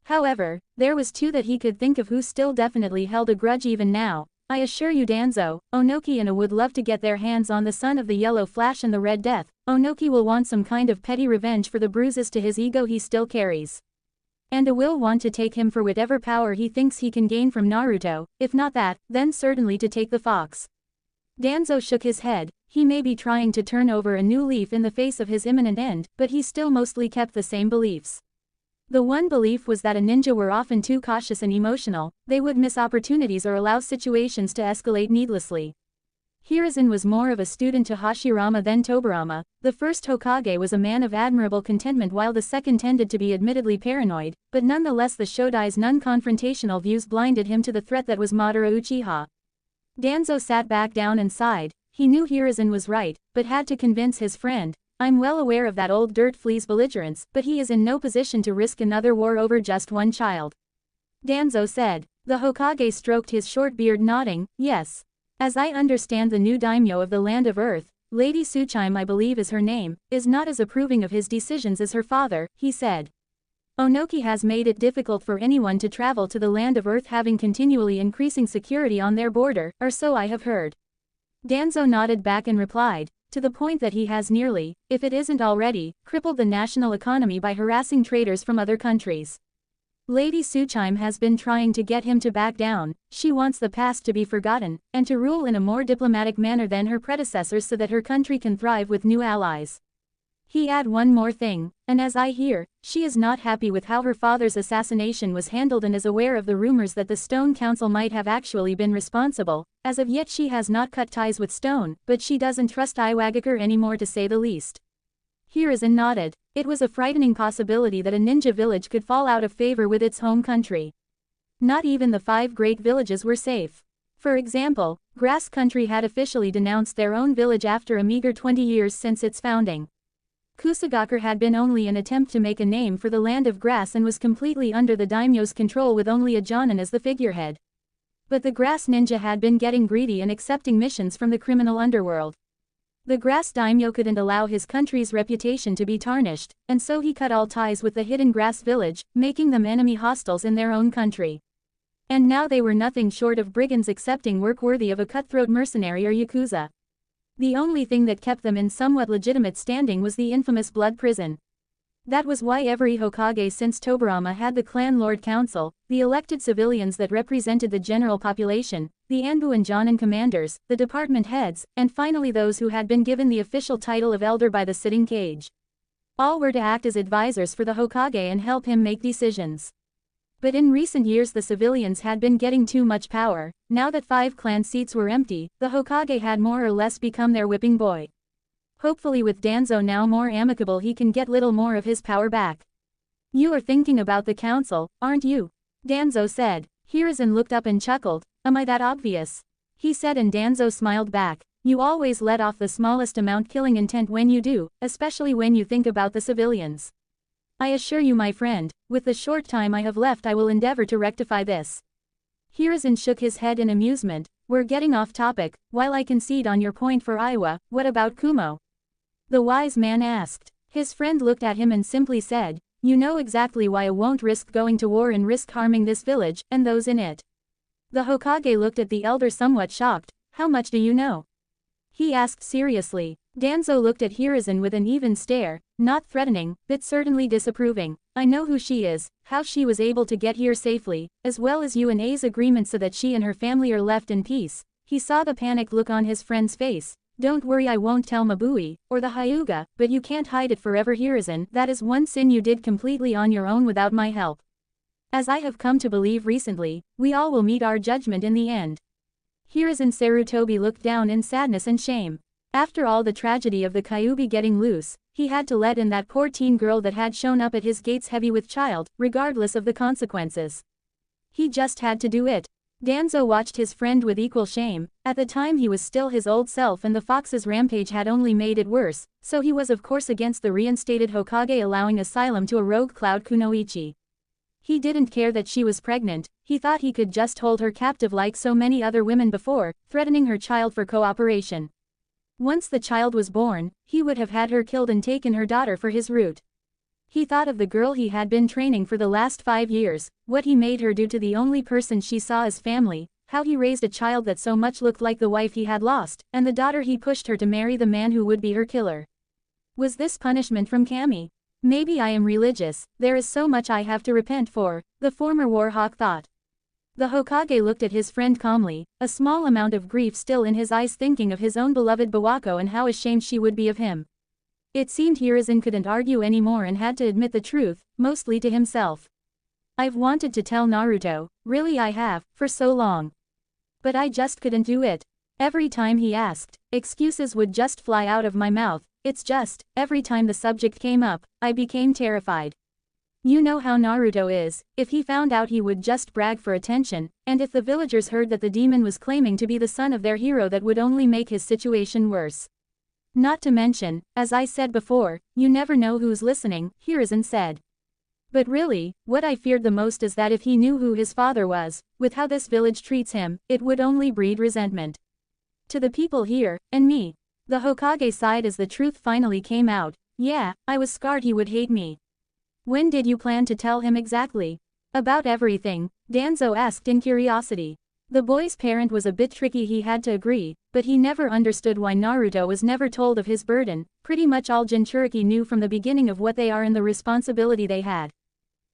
However, there was two that he could think of who still definitely held a grudge even now. I assure you, Danzo, Onoki and A would love to get their hands on the son of the Yellow Flash and the Red Death. Onoki will want some kind of petty revenge for the bruises to his ego he still carries. And A will want to take him for whatever power he thinks he can gain from Naruto. If not that, then certainly to take the fox. Danzo shook his head. He may be trying to turn over a new leaf in the face of his imminent end, but he still mostly kept the same beliefs. The one belief was that a ninja were often too cautious and emotional. They would miss opportunities or allow situations to escalate needlessly. Hiruzen was more of a student to Hashirama than Tobirama. The first Hokage was a man of admirable contentment while the second tended to be admittedly paranoid, but nonetheless the Shodai's non-confrontational views blinded him to the threat that was Madara Uchiha. Danzo sat back down and sighed. He knew Hiruzen was right, but had to convince his friend. I'm well aware of that old dirt flea's belligerence, but he is in no position to risk another war over just one child. Danzo said. The Hokage stroked his short beard, nodding, yes. As I understand, the new daimyo of the Land of Earth, Lady Tsuchime I believe is her name, is not as approving of his decisions as her father, he said. Onoki has made it difficult for anyone to travel to the Land of Earth, having continually increasing security on their border, or so I have heard. Danzo nodded back and replied, to the point that he has nearly, if it isn't already, crippled the national economy by harassing traders from other countries. Lady Tsuchime has been trying to get him to back down. She wants the past to be forgotten, and to rule in a more diplomatic manner than her predecessors so that her country can thrive with new allies. He add one more thing, and as I hear, she is not happy with how her father's assassination was handled and is aware of the rumors that the Stone Council might have actually been responsible. As of yet she has not cut ties with Stone, but she doesn't trust Iwagakure anymore, to say the least. Hiruzen nodded. It was a frightening possibility that a ninja village could fall out of favor with its home country. Not even the 5 great villages were safe. For example, Grass Country had officially denounced their own village after a meager 20 years since its founding. Kusagakure had been only an attempt to make a name for the Land of Grass and was completely under the daimyo's control with only a Jonin as the figurehead. But the Grass Ninja had been getting greedy and accepting missions from the criminal underworld. The Grass Daimyo couldn't allow his country's reputation to be tarnished, and so he cut all ties with the Hidden Grass Village, making them enemy hostiles in their own country. And now they were nothing short of brigands accepting work worthy of a cutthroat mercenary or yakuza. The only thing that kept them in somewhat legitimate standing was the infamous Blood Prison. That was why every Hokage since Tobirama had the Clan Lord Council, the elected civilians that represented the general population, the Anbu and Jonin commanders, the department heads, and finally those who had been given the official title of Elder by the Sitting Cage. All were to act as advisors for the Hokage and help him make decisions. But in recent years the civilians had been getting too much power. Now that 5 clan seats were empty, the Hokage had more or less become their whipping boy. Hopefully with Danzo now more amicable he can get little more of his power back. You are thinking about the council, aren't you? Danzo said. Hiruzen looked up and chuckled. Am I that obvious? He said, and Danzo smiled back. You always let off the smallest amount killing intent when you do, especially when you think about the civilians. I assure you, my friend, with the short time I have left I will endeavor to rectify this. Hiruzen shook his head in amusement. We're getting off topic. While I concede on your point for Aiwa, what about Kumo? The wise man asked. His friend looked at him and simply said, you know exactly why I won't risk going to war and risk harming this village, and those in it. The Hokage looked at the elder somewhat shocked. How much do you know? He asked seriously. Danzo looked at Hiruzen with an even stare, not threatening, but certainly disapproving. I know who she is, how she was able to get here safely, as well as you and A's agreement so that she and her family are left in peace. He saw the panicked look on his friend's face. Don't worry, I won't tell Mabui, or the Hyuga, but you can't hide it forever, Hiruzen. That is one sin you did completely on your own without my help. As I have come to believe recently, we all will meet our judgment in the end. Hiruzen Sarutobi looked down in sadness and shame. After all the tragedy of the Kyuubi getting loose, he had to let in that poor teen girl that had shown up at his gates heavy with child, regardless of the consequences. He just had to do it. Danzo watched his friend with equal shame. At the time he was still his old self and the fox's rampage had only made it worse, so he was of course against the reinstated Hokage allowing asylum to a rogue Cloud Kunoichi. He didn't care that she was pregnant, he thought he could just hold her captive like so many other women before, threatening her child for cooperation. Once the child was born, he would have had her killed and taken her daughter for his root. He thought of the girl he had been training for the last 5 years, what he made her do to the only person she saw as family, how he raised a child that so much looked like the wife he had lost, and the daughter he pushed her to marry the man who would be her killer. Was this punishment from Kami? Maybe I am religious, there is so much I have to repent for, the former Warhawk thought. The Hokage looked at his friend calmly, a small amount of grief still in his eyes, thinking of his own beloved Bawako and how ashamed she would be of him. It seemed Hiruzen couldn't argue anymore and had to admit the truth, mostly to himself. I've wanted to tell Naruto, really I have, for so long. But I just couldn't do it. Every time he asked, excuses would just fly out of my mouth. It's just, every time the subject came up, I became terrified. You know how Naruto is, if he found out he would just brag for attention, and if the villagers heard that the demon was claiming to be the son of their hero, that would only make his situation worse. Not to mention, as I said before, you never know who's listening, Hiruzen said. But really, what I feared the most is that if he knew who his father was, with how this village treats him, it would only breed resentment. To the people here, and me. The Hokage sighed as the truth finally came out. Yeah, I was scared he would hate me. When did you plan to tell him exactly? About everything, Danzo asked in curiosity. The boy's parent was a bit tricky, he had to agree, but he never understood why Naruto was never told of his burden. Pretty much all Jinchuriki knew from the beginning of what they are and the responsibility they had.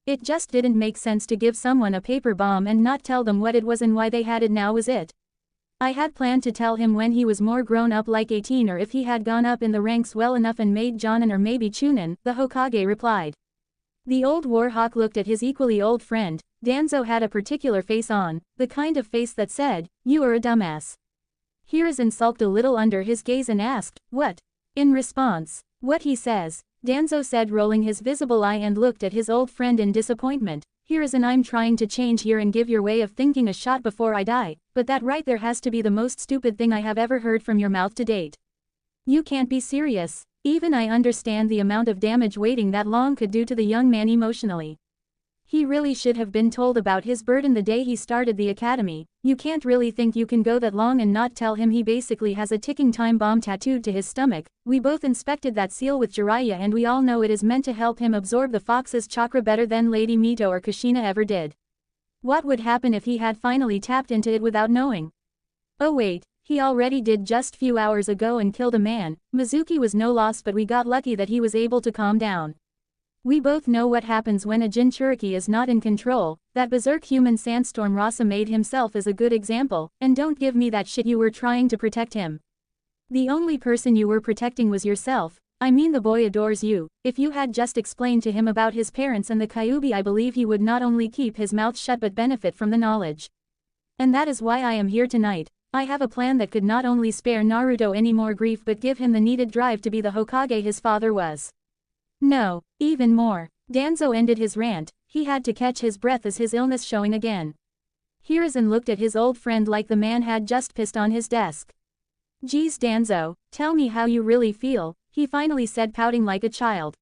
It just didn't make sense to give someone a paper bomb and not tell them what it was and why they had it. Now was it. I had planned to tell him when he was more grown up, like 18, or if he had gone up in the ranks well enough and made Jonin or maybe Chunin, the Hokage replied. The old Warhawk looked at his equally old friend. Danzo had a particular face on, the kind of face that said, you are a dumbass. Hiruzen sulked a little under his gaze and asked, what? In response, what he says, Danzo said, rolling his visible eye, and looked at his old friend in disappointment. Hiruzen, I'm trying to change here and give your way of thinking a shot before I die, but that right there has to be the most stupid thing I have ever heard from your mouth to date. You can't be serious. Even I understand the amount of damage waiting that long could do to the young man emotionally. He really should have been told about his burden the day he started the academy. You can't really think you can go that long and not tell him he basically has a ticking time bomb tattooed to his stomach. We both inspected that seal with Jiraiya and we all know it is meant to help him absorb the fox's chakra better than Lady Mito or Kushina ever did. What would happen if he had finally tapped into it without knowing? Oh wait, he already did just few hours ago and killed a man. Mizuki was no loss, but we got lucky that he was able to calm down. We both know what happens when a Jinchuriki is not in control. That berserk human sandstorm Rasa made himself is a good example, and don't give me that shit you were trying to protect him. The only person you were protecting was yourself. I mean, the boy adores you. If you had just explained to him about his parents and the Kyuubi, I believe he would not only keep his mouth shut but benefit from the knowledge. And that is why I am here tonight. I have a plan that could not only spare Naruto any more grief but give him the needed drive to be the Hokage his father was. No, even more. Danzo ended his rant. He had to catch his breath as his illness showing again. Hiruzen looked at his old friend like the man had just pissed on his desk. Geez Danzo, tell me how you really feel, he finally said, pouting like a child.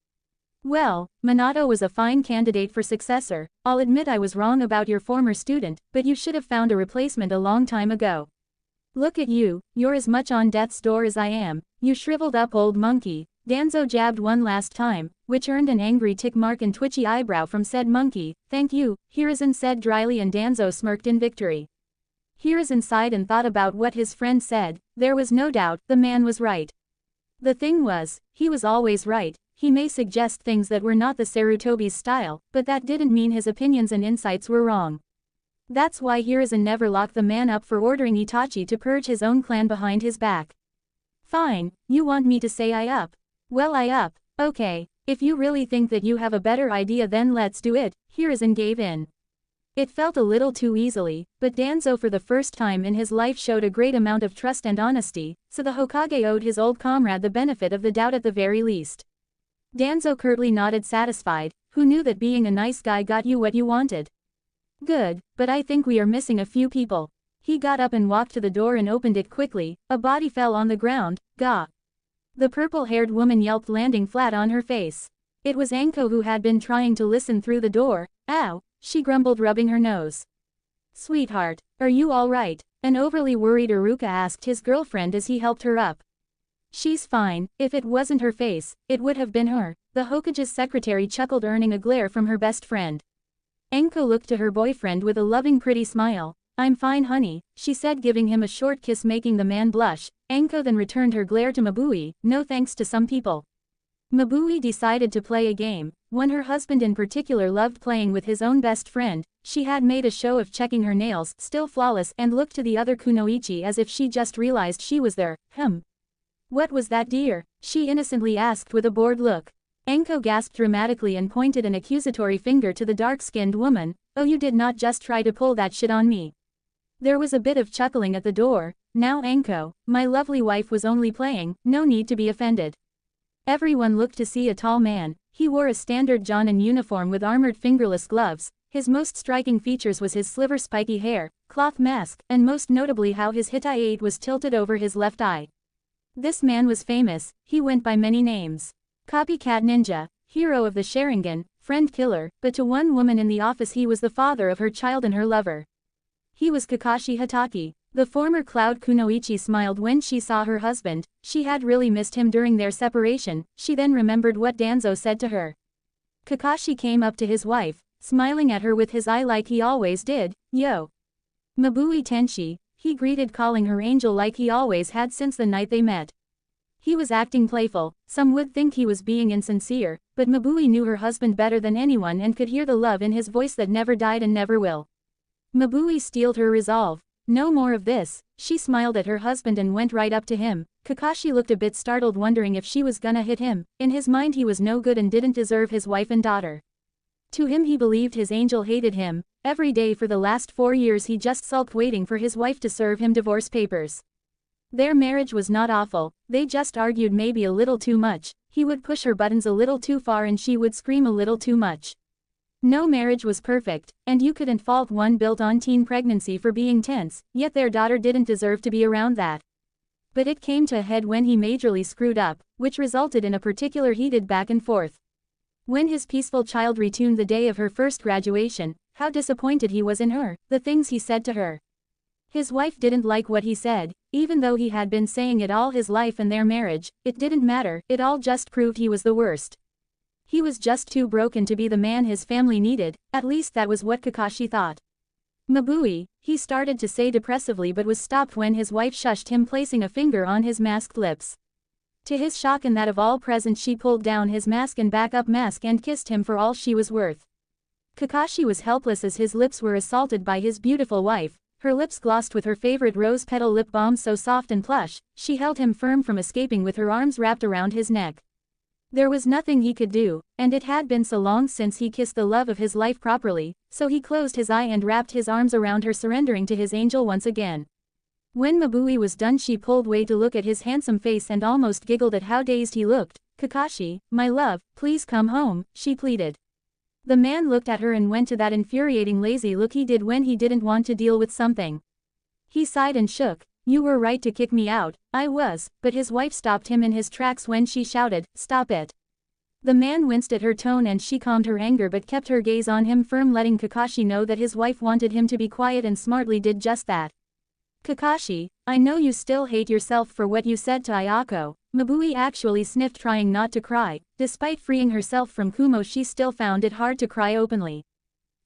Well, Minato was a fine candidate for successor. I'll admit I was wrong about your former student, but you should have found a replacement a long time ago. Look at you, you're as much on death's door as I am, you shriveled up old monkey. Danzo jabbed one last time. which earned an angry tick mark and twitchy eyebrow from said monkey. "Thank you," Hiruzen said dryly, and Danzo smirked in victory. Hiruzen sighed and thought about what his friend said. There was no doubt, the man was right. The thing was, he was always right. He may suggest things that were not the Sarutobi's style, but that didn't mean his opinions and insights were wrong. That's why Hiruzen never locked the man up for ordering Itachi to purge his own clan behind his back. "Fine, you want me to say I up? Well, I up. Okay, if you really think that you have a better idea, then let's do it." Hiruzen gave in. It felt a little too easily, but Danzo for the first time in his life showed a great amount of trust and honesty, so the Hokage owed his old comrade the benefit of the doubt at the very least. Danzo curtly nodded, satisfied. Who knew that being a nice guy got you what you wanted? Good, but I think we are missing a few people. He got up and walked to the door and opened it quickly. A body fell on the ground. Gah! The purple-haired woman yelped, landing flat on her face. It was Anko, who had been trying to listen through the door. "Ow," she grumbled, rubbing her nose. "Sweetheart, are you all right?" an overly worried Iruka asked his girlfriend as he helped her up. "She's fine. If it wasn't her face, it would have been her," the Hokage's secretary chuckled, earning a glare from her best friend. Anko looked to her boyfriend with a loving, pretty smile. "I'm fine, honey," she said, giving him a short kiss, making the man blush. Anko then returned her glare to Mabui. "No thanks to some people." Mabui decided to play a game, one her husband in particular loved playing with his own best friend. She had made a show of checking her nails, still flawless, and looked to the other kunoichi as if she just realized she was there. "What was that, dear?" she innocently asked with a bored look. Anko gasped dramatically and pointed an accusatory finger to the dark-skinned woman. "Oh, you did not just try to pull that shit on me." There was a bit of chuckling at the door. "Now Anko, my lovely wife was only playing, no need to be offended." Everyone looked to see a tall man. He wore a standard Jonin uniform with armored fingerless gloves. His most striking features was his sliver spiky hair, cloth mask, and most notably how his hitai was tilted over his left eye. This man was famous. He went by many names. Copycat ninja, hero of the Sharingan, friend killer, but to one woman in the office he was the father of her child and her lover. He was Kakashi Hatake. The former Cloud Kunoichi smiled when she saw her husband. She had really missed him during their separation. She then remembered what Danzo said to her. Kakashi came up to his wife, smiling at her with his eye like he always did. "Yo, Mabui Tenshi," he greeted, calling her angel like he always had since the night they met. He was acting playful. Some would think he was being insincere, but Mabui knew her husband better than anyone and could hear the love in his voice that never died and never will. Mabui steeled her resolve. "No more of this." She smiled at her husband and went right up to him. Kakashi looked a bit startled, wondering if she was gonna hit him. In his mind he was no good and didn't deserve his wife and daughter. To him he believed his angel hated him. Every day for the last 4 years he just sulked waiting for his wife to serve him divorce papers. Their marriage was not awful, they just argued maybe a little too much. He would push her buttons a little too far and she would scream a little too much. No marriage was perfect, and you couldn't fault one built-on teen pregnancy for being tense, yet their daughter didn't deserve to be around that. But it came to a head when he majorly screwed up, which resulted in a particular heated back and forth. When his peaceful child returned the day of her first graduation, how disappointed he was in her, the things he said to her. His wife didn't like what he said, even though he had been saying it all his life, and their marriage, it didn't matter, it all just proved he was the worst. He was just too broken to be the man his family needed, at least that was what Kakashi thought. "Mabui," he started to say depressively, but was stopped when his wife shushed him, placing a finger on his masked lips. To his shock and that of all present, she pulled down his mask and backup mask and kissed him for all she was worth. Kakashi was helpless as his lips were assaulted by his beautiful wife, her lips glossed with her favorite rose petal lip balm so soft and plush. She held him firm from escaping with her arms wrapped around his neck. There was nothing he could do, and it had been so long since he kissed the love of his life properly, so he closed his eye and wrapped his arms around her, surrendering to his angel once again. When Mabui was done, she pulled away to look at his handsome face and almost giggled at how dazed he looked. "Kakashi, my love, please come home," she pleaded. The man looked at her and went to that infuriating lazy look he did when he didn't want to deal with something. He sighed and shook. "You were right to kick me out." "I was," but his wife stopped him in his tracks when she shouted, "Stop it." The man winced at her tone and she calmed her anger but kept her gaze on him firm, letting Kakashi know that his wife wanted him to be quiet, and smartly did just that. "Kakashi, I know you still hate yourself for what you said to Ayako, Mabui actually sniffed, trying not to cry. Despite freeing herself from Kumo, she still found it hard to cry openly.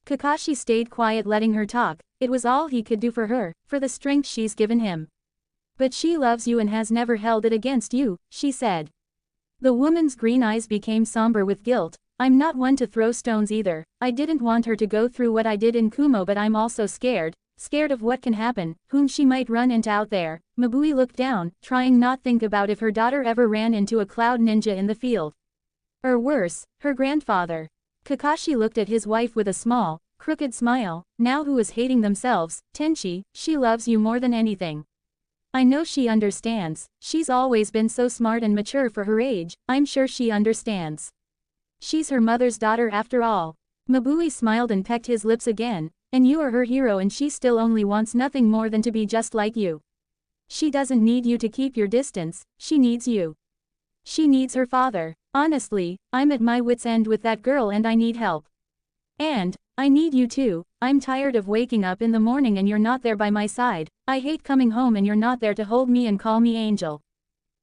Kakashi stayed quiet, letting her talk. It was all he could do for her, for the strength she's given him. But she loves you and has never held it against you, she said. The woman's green eyes became somber with guilt. I'm not one to throw stones either. I didn't want her to go through what I did in Kumo, but I'm also scared of what can happen, whom she might run into out there. Mabui looked down, trying not think about if her daughter ever ran into a cloud ninja in the field. Or worse, her grandfather. Kakashi looked at his wife with a small, crooked smile. Now who is hating themselves? Tenchi, she loves you more than anything. I know she understands. She's always been so smart and mature for her age. I'm sure she understands. She's her mother's daughter after all. Mabui smiled and pecked his lips again. And you are her hero, and she still only wants nothing more than to be just like you. She doesn't need you to keep your distance, she needs you. She needs her father. Honestly, I'm at my wit's end with that girl and I need help. And I need you too. I'm tired of waking up in the morning and you're not there by my side. I hate coming home and you're not there to hold me and call me angel.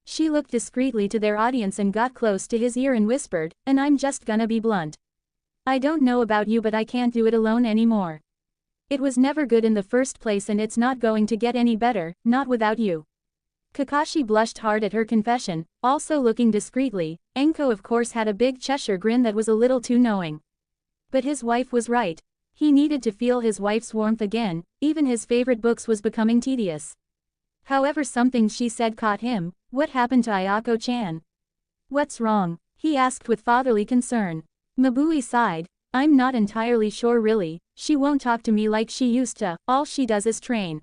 She looked discreetly to their audience and got close to his ear and whispered, and I'm just gonna be blunt. I don't know about you, but I can't do it alone anymore. It was never good in the first place and it's not going to get any better, not without you. Kakashi blushed hard at her confession, also looking discreetly. Enko of course had a big Cheshire grin that was a little too knowing. But his wife was right. He needed to feel his wife's warmth again, even his favorite books was becoming tedious. However, something she said caught him. What happened to Ayako-chan? What's wrong? He asked with fatherly concern. Mabui sighed. I'm not entirely sure really. She won't talk to me like she used to, all she does is train.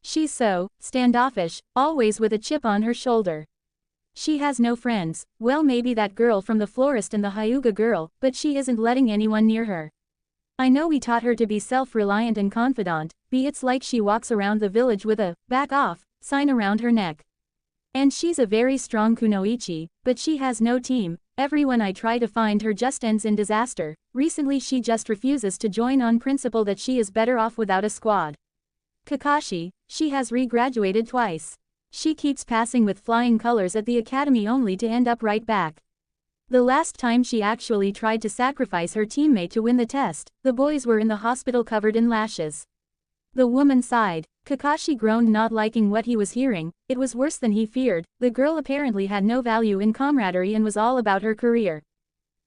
She's so standoffish, always with a chip on her shoulder. She has no friends. Well, maybe that girl from the florist and the Hyuga girl, but she isn't letting anyone near her. I know we taught her to be self-reliant and confidant, it's like she walks around the village with a "back off" sign around her neck. And she's a very strong kunoichi, but she has no team. Everyone I try to find her just ends in disaster. Recently she just refuses to join on principle that she is better off without a squad. Kakashi, she has re-graduated twice. She keeps passing with flying colors at the academy only to end up right back. The last time she actually tried to sacrifice her teammate to win the test, the boys were in the hospital covered in lashes. The woman sighed. Kakashi groaned, not liking what he was hearing. It was worse than he feared. The girl apparently had no value in camaraderie and was all about her career.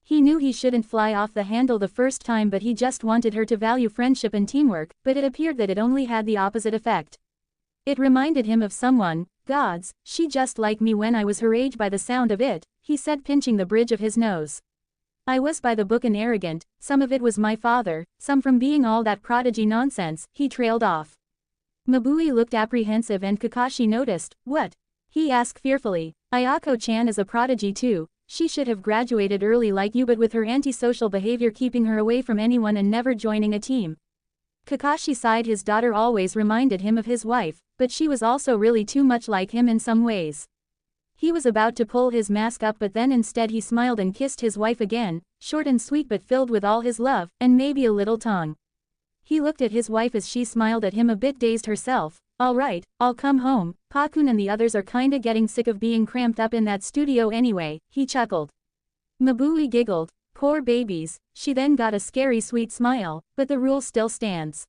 He knew he shouldn't fly off the handle the first time, but he just wanted her to value friendship and teamwork, but it appeared that it only had the opposite effect. It reminded him of someone. Gods, she just like me when I was her age by the sound of it, he said, pinching the bridge of his nose. I was by the book and arrogant, some of it was my father, some from being all that prodigy nonsense, he trailed off. Mabui looked apprehensive and Kakashi noticed. What? He asked fearfully. Ayako-chan is a prodigy too. She should have graduated early like you, but with her antisocial behavior keeping her away from anyone and never joining a team. Kakashi sighed. His daughter always reminded him of his wife, but she was also really too much like him in some ways. He was about to pull his mask up, but then instead he smiled and kissed his wife again, short and sweet but filled with all his love, and maybe a little tongue. He looked at his wife as she smiled at him, a bit dazed herself. Alright, I'll come home. Pakun and the others are kinda getting sick of being cramped up in that studio anyway, he chuckled. Mabui giggled. Poor babies. She then got a scary sweet smile, but the rule still stands.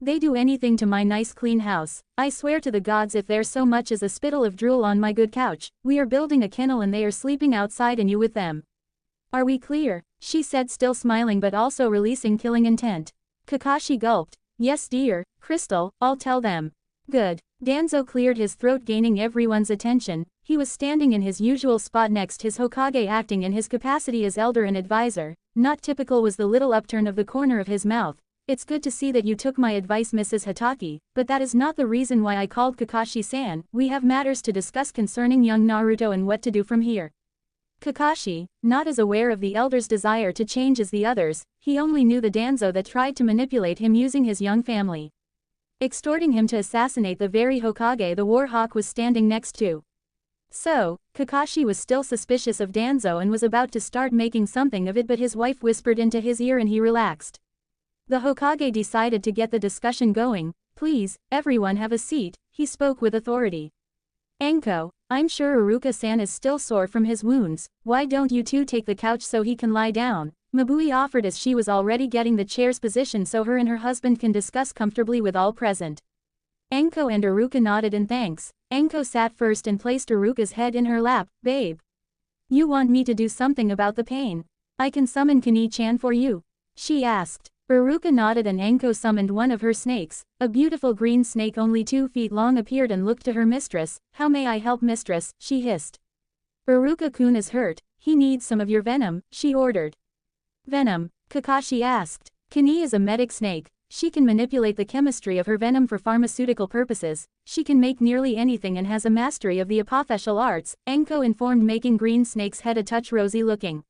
They do anything to my nice clean house. I swear to the gods, if there's so much as a spittle of drool on my good couch, we are building a kennel and they are sleeping outside and you with them. Are we clear? She said, still smiling but also releasing killing intent. Kakashi gulped. Yes dear, Crystal, I'll tell them. Good. Danzo cleared his throat, gaining everyone's attention. He was standing in his usual spot next his Hokage, acting in his capacity as elder and advisor. Not typical was the little upturn of the corner of his mouth. It's good to see that you took my advice, Mrs. Hitaki, but that is not the reason why I called Kakashi-san. We have matters to discuss concerning young Naruto and what to do from here. Kakashi, not as aware of the elder's desire to change as the others, he only knew the Danzo that tried to manipulate him using his young family, extorting him to assassinate the very Hokage the War Hawk was standing next to. So, Kakashi was still suspicious of Danzo and was about to start making something of it, but his wife whispered into his ear and he relaxed. The Hokage decided to get the discussion going. Please, everyone have a seat, he spoke with authority. Enko, I'm sure Uruka-san is still sore from his wounds, why don't you two take the couch so he can lie down? Mabui offered as she was already getting the chair's position so her and her husband can discuss comfortably with all present. Enko and Uruka nodded in thanks. Enko sat first and placed Uruka's head in her lap. Babe. You want me to do something about the pain? I can summon Kani-chan for you? She asked. Uruka nodded and Enko summoned one of her snakes. A beautiful green snake only 2 feet long appeared and looked to her mistress. How may I help, mistress? She hissed. Uruka-kun is hurt. He needs some of your venom, she ordered. Venom? Kakashi asked. Kani is a medic snake. She can manipulate the chemistry of her venom for pharmaceutical purposes. She can make nearly anything and has a mastery of the apothecial arts, Enko informed, making green snake's head a touch rosy looking.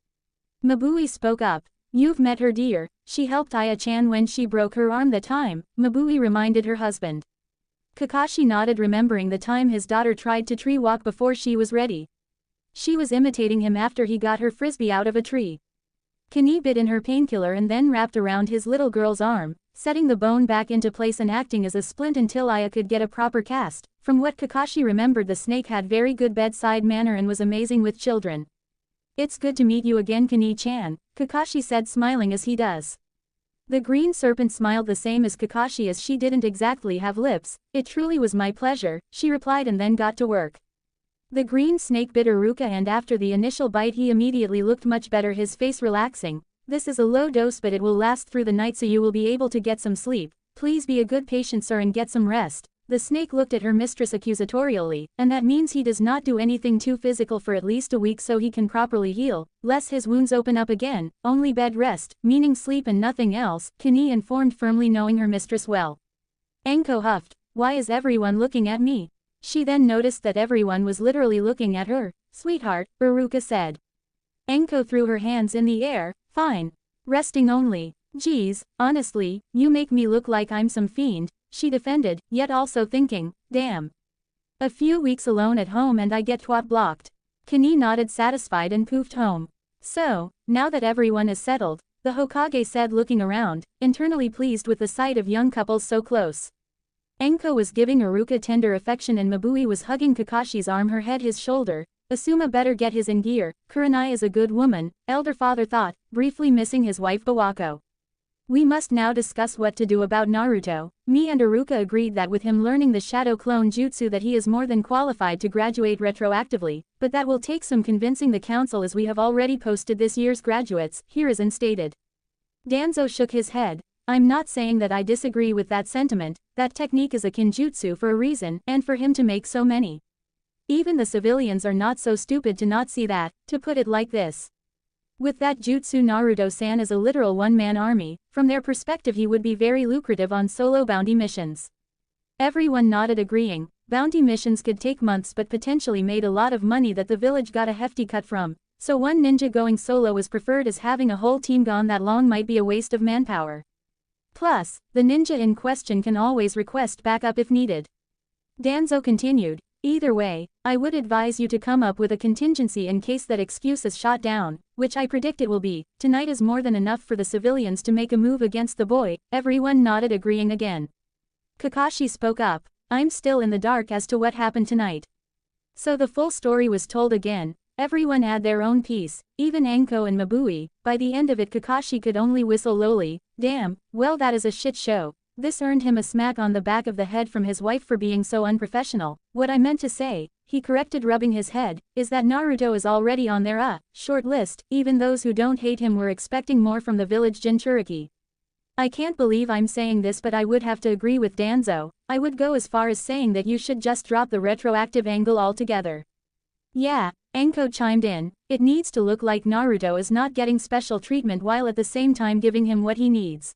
Mabui spoke up. You've met her, dear. She helped Aya-chan when she broke her arm that time, Mabui reminded her husband. Kakashi nodded, remembering the time his daughter tried to tree walk before she was ready. She was imitating him after he got her frisbee out of a tree. Kani bit in her painkiller and then wrapped around his little girl's arm, setting the bone back into place and acting as a splint until Aya could get a proper cast. From what Kakashi remembered, the snake had very good bedside manner and was amazing with children. It's good to meet you again, Kani-chan, Kakashi said, smiling as he does. The green serpent smiled the same as Kakashi, as she didn't exactly have lips. It truly was my pleasure, she replied and then got to work. The green snake bit Uruka and after the initial bite he immediately looked much better, his face relaxing. This is a low dose but it will last through the night so you will be able to get some sleep. Please be a good patient, sir, and get some rest. The snake looked at her mistress accusatorially, and that means he does not do anything too physical for at least a week so he can properly heal, lest his wounds open up again. Only bed rest, meaning sleep and nothing else, Kani informed, firmly knowing her mistress well. Enko huffed. Why is everyone looking at me? She then noticed that everyone was literally looking at her. Sweetheart, Uruka said. Enko threw her hands in the air. Fine. Resting only. Geez, honestly, you make me look like I'm some fiend, she defended, yet also thinking, damn. A few weeks alone at home and I get twat blocked. Kani nodded satisfied and poofed home. So, now that everyone is settled, the Hokage said, looking around, internally pleased with the sight of young couples so close. Enko was giving Uruka tender affection and Mabui was hugging Kakashi's arm, her head his shoulder. Asuma better get his in gear. Kurenai is a good woman, elder father thought, briefly missing his wife Bawako. We must now discuss what to do about Naruto. Me and Uruka agreed that with him learning the shadow clone jutsu that he is more than qualified to graduate retroactively, but that will take some convincing the council as we have already posted this year's graduates, here is instated. Danzo shook his head. I'm not saying that I disagree with that sentiment, that technique is a kinjutsu for a reason, and for him to make so many. Even the civilians are not so stupid to not see that, to put it like this. With that jutsu, Naruto-san is a literal one-man army. From their perspective he would be very lucrative on solo bounty missions. Everyone nodded, agreeing. Bounty missions could take months but potentially made a lot of money that the village got a hefty cut from, so one ninja going solo was preferred, as having a whole team gone that long might be a waste of manpower. Plus, the ninja in question can always request backup if needed. Danzo continued. Either way, I would advise you to come up with a contingency in case that excuse is shot down, which I predict it will be. Tonight is more than enough for the civilians to make a move against the boy. Everyone nodded, agreeing again. Kakashi spoke up. I'm still in the dark as to what happened tonight. So the full story was told again. Everyone had their own piece, even Enko and Mabui. By the end of it Kakashi could only whistle lowly. Damn, well that is a shit show. This earned him a smack on the back of the head from his wife for being so unprofessional. What I meant to say, he corrected, rubbing his head, is that Naruto is already on their short list. Even those who don't hate him were expecting more from the village Jinchuriki. I can't believe I'm saying this, but I would have to agree with Danzo. I would go as far as saying that you should just drop the retroactive angle altogether. Yeah, Enko chimed in, it needs to look like Naruto is not getting special treatment while at the same time giving him what he needs.